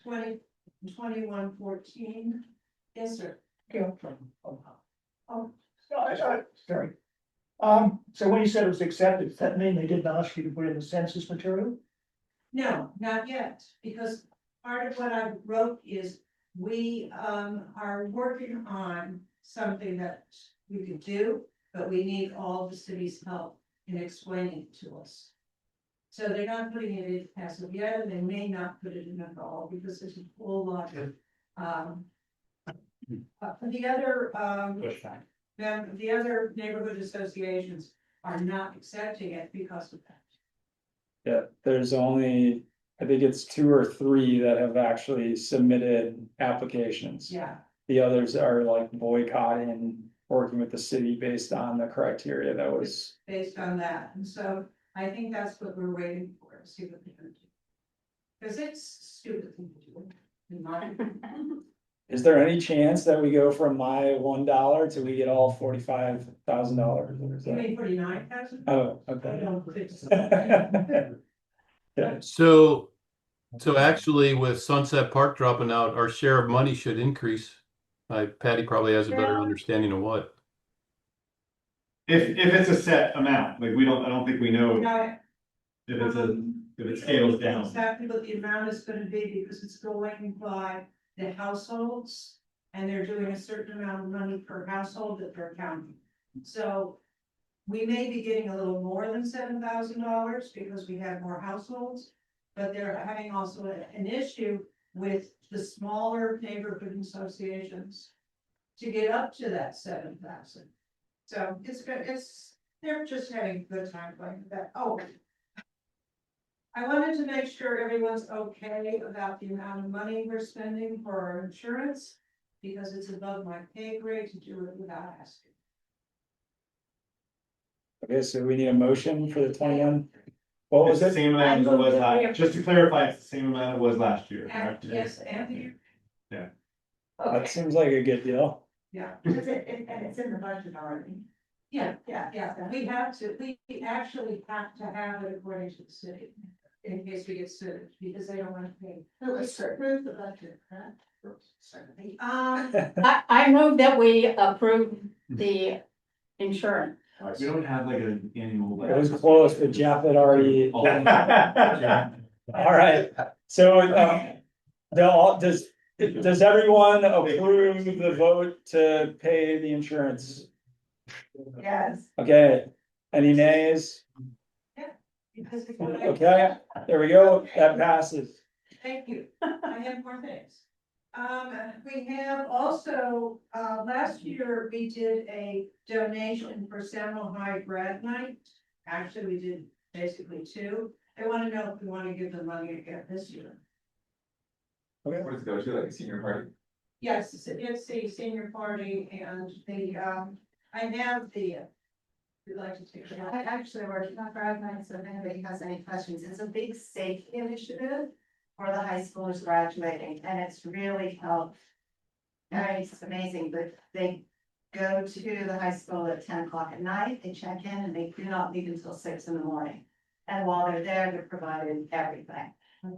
2114. Yes, sir. Oh, sorry. So when you said it was accepted, does that mean they didn't ask you to put in the census material? No, not yet, because part of what I wrote is we are working on something that we could do, but we need all the city's help in explaining it to us. So they're not putting it in as of yet, and they may not put it in at all, because there's a whole lot of the other the other neighborhood associations are not accepting it because of that. Yeah, there's only, I think it's 2 or 3 that have actually submitted applications. Yeah, The others are like boycotting, working with the city based on the criteria that was. based on that, and so I think that's what we're waiting for, to see what they're gonna do. Because it's stupid thing to do, in my opinion. Is there any chance that we go from my $1 to we get all $45,000? You mean 49,000? Oh, I okay. don't think so. Yeah. So actually with Sunset Park dropping out, our share of money should increase. Patty probably has a better Yeah. understanding of what. If it's a set amount, like I don't think we know No, if it scales down. exactly what the amount is gonna be, because it's going by the households. And they're doing a certain amount of money per household that they're counting. So we may be getting a little more than $7,000 because we have more households. But they're having also an issue with the smaller neighborhood associations to get up to that 7,000. So it's good, they're just having a good time playing with that. Oh, I wanted to make sure everyone's okay about the amount of money we're spending for our insurance, because it's above my pay grade to do it without asking. Okay, so we need a motion for the 21. What was It's the it? same amount as it was last, just to clarify, it's the same amount it was last year, correct? Yes, and the. Yeah. That seems like a good deal. Yeah. And it's in the budget already. Yeah, we actually have to have it according to the city, in case we get sued, because they don't wanna pay. Let's approve the budget, huh? I move that we approve the insurance. We don't have like an annual. It was close, but Jeff had already. All right, so, does everyone approve the vote to pay the insurance? Yes. Okay, any nays? Okay, there we go, that passes. Thank you. I have more things. We have also, last year, we did a donation for Seminole High grad night. Actually, we did basically 2. I wanna know if we wanna give the money again this year. Okay. What does it go to, like a senior party? Yes, it's a senior party, and the, I have the. Would like to take it. I actually work on grad night, so if anybody has any questions, it's a big safety initiative for the high schoolers graduating, and it's really helped. It's amazing, but they go to the high school at 10 o'clock at night, they check in, and they do not leave until 6 in the morning. And while they're there, they're provided everything,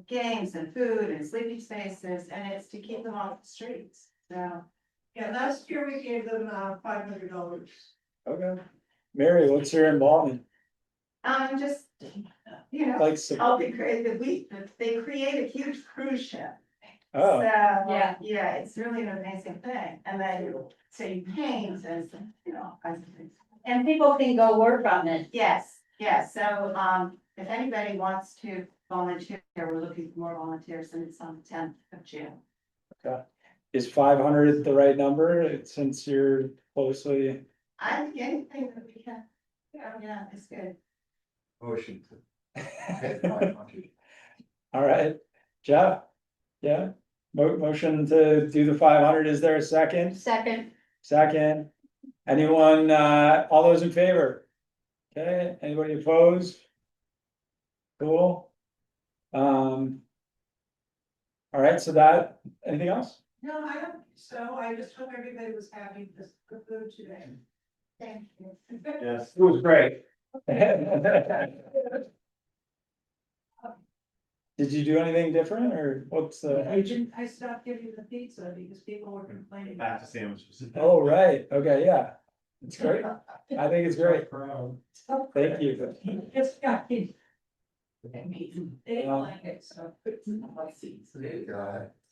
games and food and sleeping spaces, and it's to keep them off the streets, so. Yeah, last year we gave them $500. Okay, Mary, what's your involvement? Just you know, Like, so- helping create they create a huge cruise ship. oh, So, Yeah. yeah, it's really an amazing thing. And then, so you paint and, you know, kinds of things. And people can go work on it. Yes, yes. So, if anybody wants to volunteer, we're looking for more volunteers and it's on the 10th of June. okay. Is 500 the right number, since you're closely? I think anything that we can, yeah, it's good. Motion All right, Jeff, yeah, motion to do the 500, is there a second? Second, Second, anyone, all those in favor? Okay, anybody opposed? Cool. All right, so that, anything else? No, I don't, think so I just hope everybody was having this good food today. Thank you. Yes. It was great. Did you do anything different, or what's the? I stopped giving the pizza because people were complaining. Back to sandwiches. Oh, right, okay, yeah, it's great, I think it's great, thank you. It's got it. They didn't like it, so.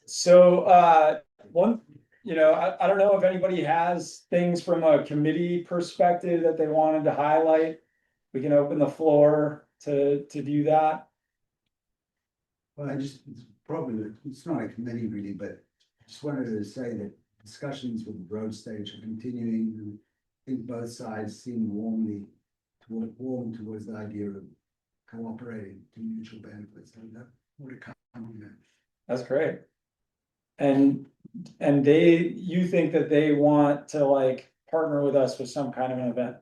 So, one, I don't know if anybody has things from a committee perspective that they wanted to highlight. We can open the floor to do that. Well, it's not a committee really, but I just wanted to say that discussions with the road stage are continuing. And I think both sides seem warm towards the idea of cooperating to mutual benefits. So that would have come from that. That's great. And you think that they want to like partner with us with some kind of an event?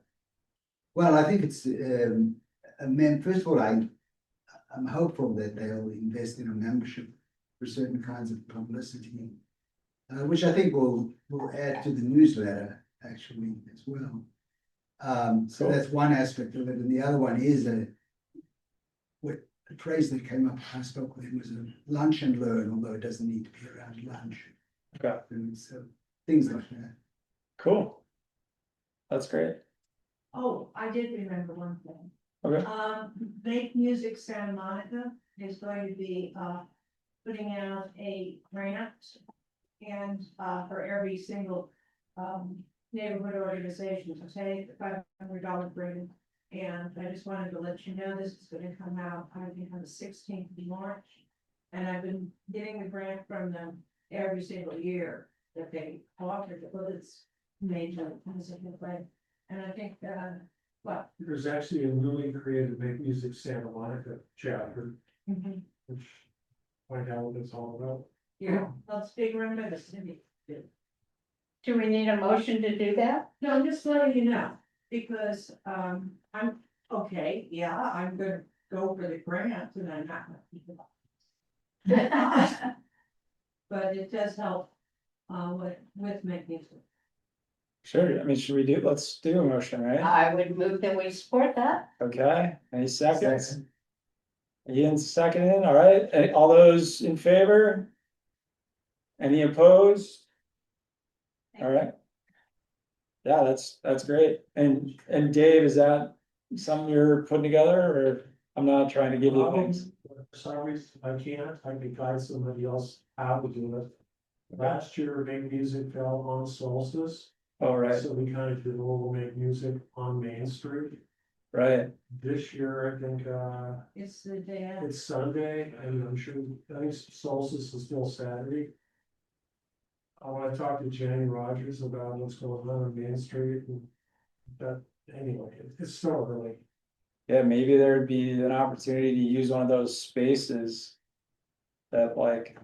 Well, I think it's, first of all, I'm hopeful that they'll invest in a membership for certain kinds of publicity, which I think will add to the newsletter actually as well. So that's one aspect of it, and the other one is a phrase that came up, I spoke with him, was a lunch and learn, although it doesn't need to be around lunch. Okay. And so things like that. Cool. That's great. Oh, I did remember one thing. Okay. Make Music Santa Monica is going to be, putting out a grant. And, for every single, neighborhood organization to take the $500 grant. And I just wanted to let you know this is gonna come out, I think on the 16th of March. And I've been getting the grant from them every single year that they offered, but it's major, and I think, what? There's actually a newly created Make Music Santa Monica chapter, Mhm. which find out what it's all about. Yeah, let's figure out the city. do we need a motion to do that? No, I'm just letting you know, because, I'm, okay, yeah, I'm gonna go for the grant and I'm not gonna keep it. But it does help, with Make Music. Sure, I mean, let's do a motion, right? I would move that we support that. Okay, any seconds? Ian's seconding, all right, all those in favor? Any opposed? All right. Yeah, that's great, and Dave, is that something you're putting together, or I'm not trying to give you things? Sorry, I can't, I can find somebody else out to do it. Last year, Make Music fell on solstice. All right, So we kind of did a little Make Music on Main Street. right, This year, I think, It's the day. it's Sunday, and I'm sure, I think solstice is still Saturday. I wanna talk to Jenny Rogers about what's going on Main Street and that, anyway, it's still early. yeah, maybe there'd be an opportunity to use one of those spaces. That like,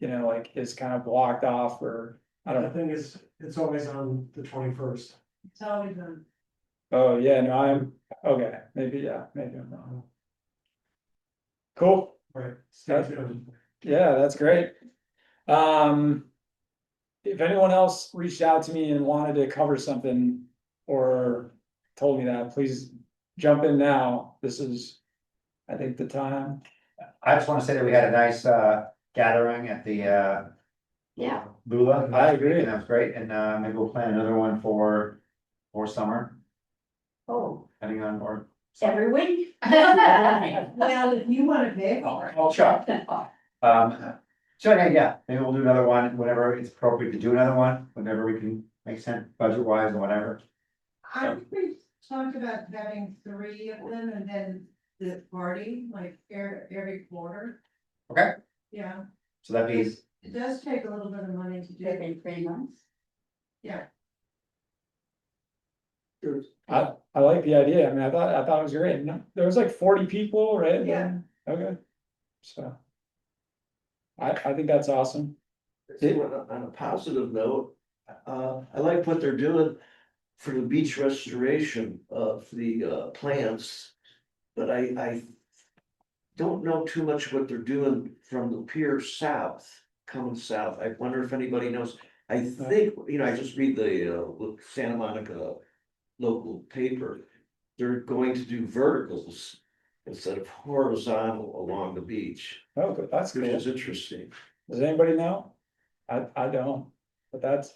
like is kind of blocked off, or, I don't I know, think it's always on the 21st. It's always on. oh, yeah, no, okay, maybe I'm wrong. Cool. Right. That's- Yeah, that's great. If anyone else reached out to me and wanted to cover something or told me that, please jump in now. This is, I think, the time. I just want to say that we had a nice gathering at the Yeah. Lula. I agree. And that was great, and maybe we'll plan another one for summer, Oh, depending on, or every week. Well, if you want to pay for it. I'll check. So yeah, maybe we'll do another one whenever it's appropriate to do another one, whenever we can make sense budget wise and whatever. I think we talked about having 3 of them and then the party, like every quarter. Okay, Yeah, so that'd be, it does take a little bit of money to do. Every 3 months. Yeah. I like the idea. I mean, I thought it was great. No, there was like 40 people, right? Yeah. Okay. So. I think that's awesome. On a positive note, I like what they're doing for the beach restoration of the plants. But I don't know too much what they're doing from the pier south, coming south. I wonder if anybody knows. I think, I just read the Santa Monica local paper. They're going to do verticals instead of horizontal along the beach. Oh, good. That's Which cool. is interesting. Does anybody know? I don't, but that's.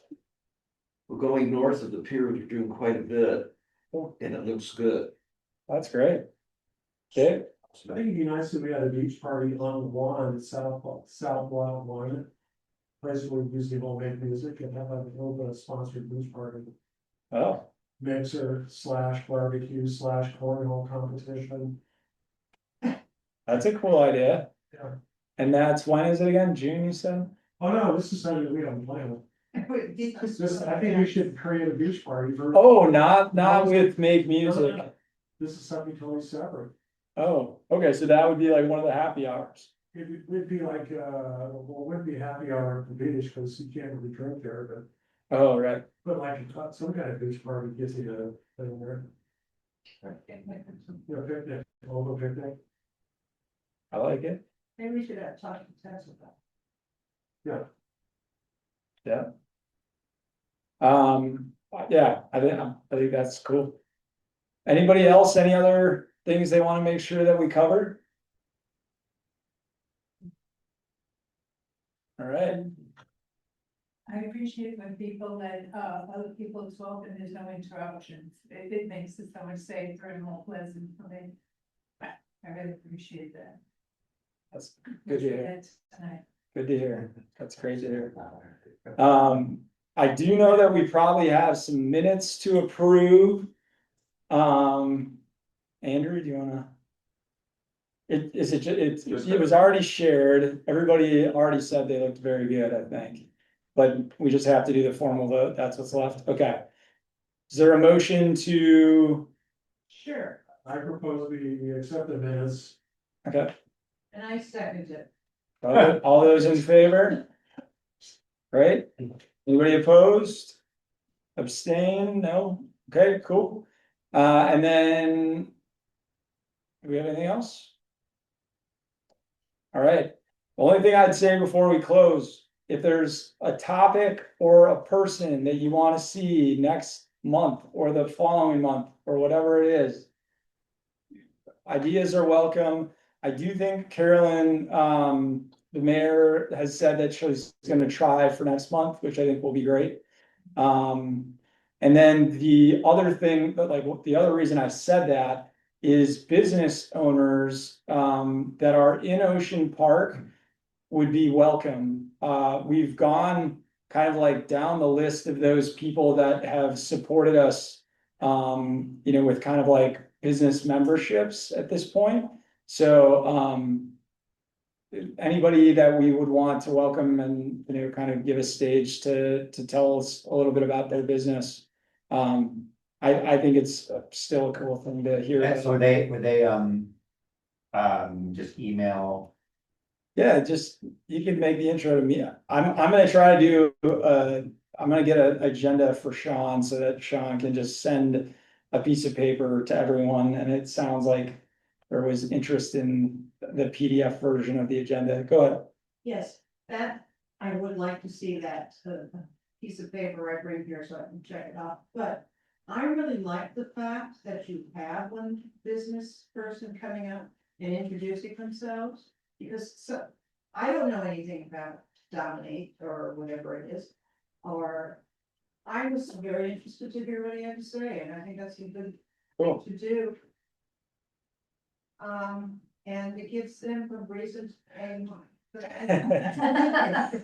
We're going north of the pier, they're doing quite a bit, Cool. and it looks good. That's great. Dave? I think it'd be nice if we had a beach party on the lawn, south block lawn. Place where we usually won't make music and have a little bit of sponsored beach party. Oh, Mixer / barbecue / cornhole competition. that's a cool idea. Yeah. And that's, when is it again? June, you said? Oh, no, this is something we don't plan. I think we should create a beach party for. Oh, not with make music. No. This is something totally separate. Oh, okay, so that would be like one of the happy hours. It would be like, well, it wouldn't be happy hour at the beach because you can't really drink there, Oh, right. but like some kind of beach party gets you to thing there. Picnic, a little picnic. I like it. Maybe we should have talked to Tess about. Yeah. Yeah. Yeah, I think that's cool. Anybody else, any other things they want to make sure that we covered? All right, I appreciate when people let other people talk and there's no interruptions. It makes it so much safer and more pleasant for me. I really appreciate that. that's good to hear. That's tonight. Good to hear. That's great to hear. I do know that we probably have some minutes to approve. Andrew, do you wanna? It was already shared. Everybody already said they looked very good, I think. But we just have to do the formal vote. That's what's left. Okay. Is there a motion to? Sure, I propose we accept the minutes. Okay, and I second it. all those in favor? Right? Anybody opposed? Abstain? No? Okay, cool. And then. Do we have anything else? All right, the only thing I'd say before we close, if there's a topic or a person that you want to see next month or the following month or whatever it is. Ideas are welcome. I do think Carolyn, the mayor has said that she's gonna try for next month, which I think will be great. And then the other thing, but like the other reason I said that is business owners that are in Ocean Park would be welcome. We've gone kind of like down the list of those people that have supported us, with kind of like business memberships at this point. So anybody that we would want to welcome and, kind of give a stage to tell us a little bit about their business. I think it's still a cool thing to hear. Yeah, so would they just email? Yeah, just, you can make the intro to me. I'm gonna try to do, I'm gonna get an agenda for Sean so that Sean can just send a piece of paper to everyone, and it sounds like there was interest in the PDF version of the agenda. Go ahead. Yes, that, I would like to see that piece of paper I bring here so I can check it out, but I really like the fact that you have one business person coming up and introducing themselves. Because I don't know anything about Dominate or whatever it is, or I was very interested to hear what he had to say, and I think that's a good thing to do. And it gives them a reason and.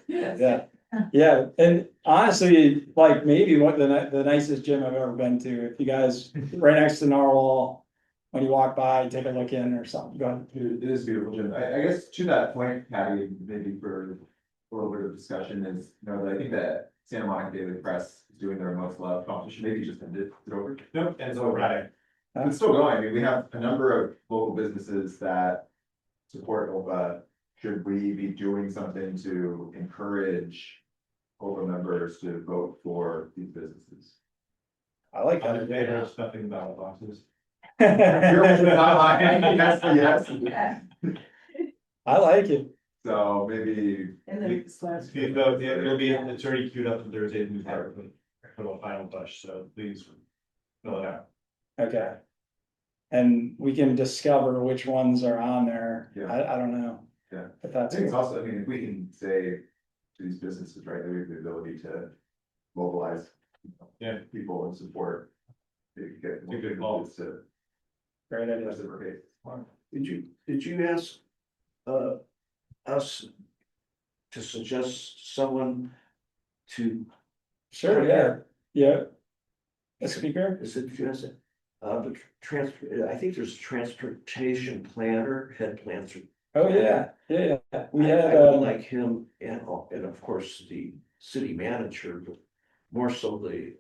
Yeah, yeah, and honestly, like maybe what the nicest gym I've ever been to, if you guys, right next to Narwhal. When you walk by, take a look in or something, go ahead. It is beautiful, Jim. I guess to that point, Patty, maybe for a little bit of discussion is, I think that Santa Monica Daily Press is doing their most loved competition, maybe just ended, is it over? Nope, and it's all right. It's still going. I mean, we have a number of local businesses that support OPA. Should we be doing something to encourage OPA members to vote for these businesses? I like I'm that. in favor of stuffing ballot boxes. Yes, yes. I like it. So maybe. And then It'll be, it's already queued up, and there's a new part for the final touch, so please fill it out. Okay. And we can discover which ones are on there. Yeah. I don't know. Yeah. If I that's. think it's also, I mean, if we can say to these businesses, right, they have the ability to mobilize. People and support. They could get more Good call. people to Great idea. reciprocate. Did you ask, us to suggest someone to? Sure, yeah, yeah. A speaker? Is it, you ask it? The transfer, I think there's a transportation planner, head planner. Oh, yeah, yeah, yeah. We I had, would like him and of course the city manager, but more so the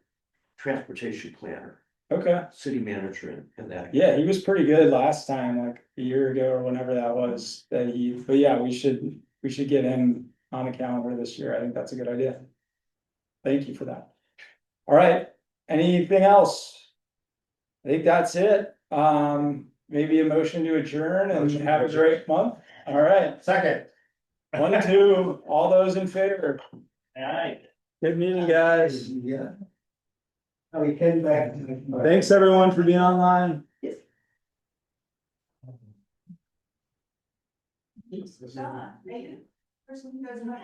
transportation planner, okay. city manager and that. Yeah, he was pretty good last time, like a year ago or whenever that was, but yeah, we should get him on the calendar this year. I think that's a good idea. Thank you for that. All right, anything else? I think that's it. Maybe a motion to adjourn and have a great month. All right, Second. 1, 2, all those in favor. All right. Good meeting, guys. Yeah. Oh, we came back. Thanks, everyone, for being online. Person who doesn't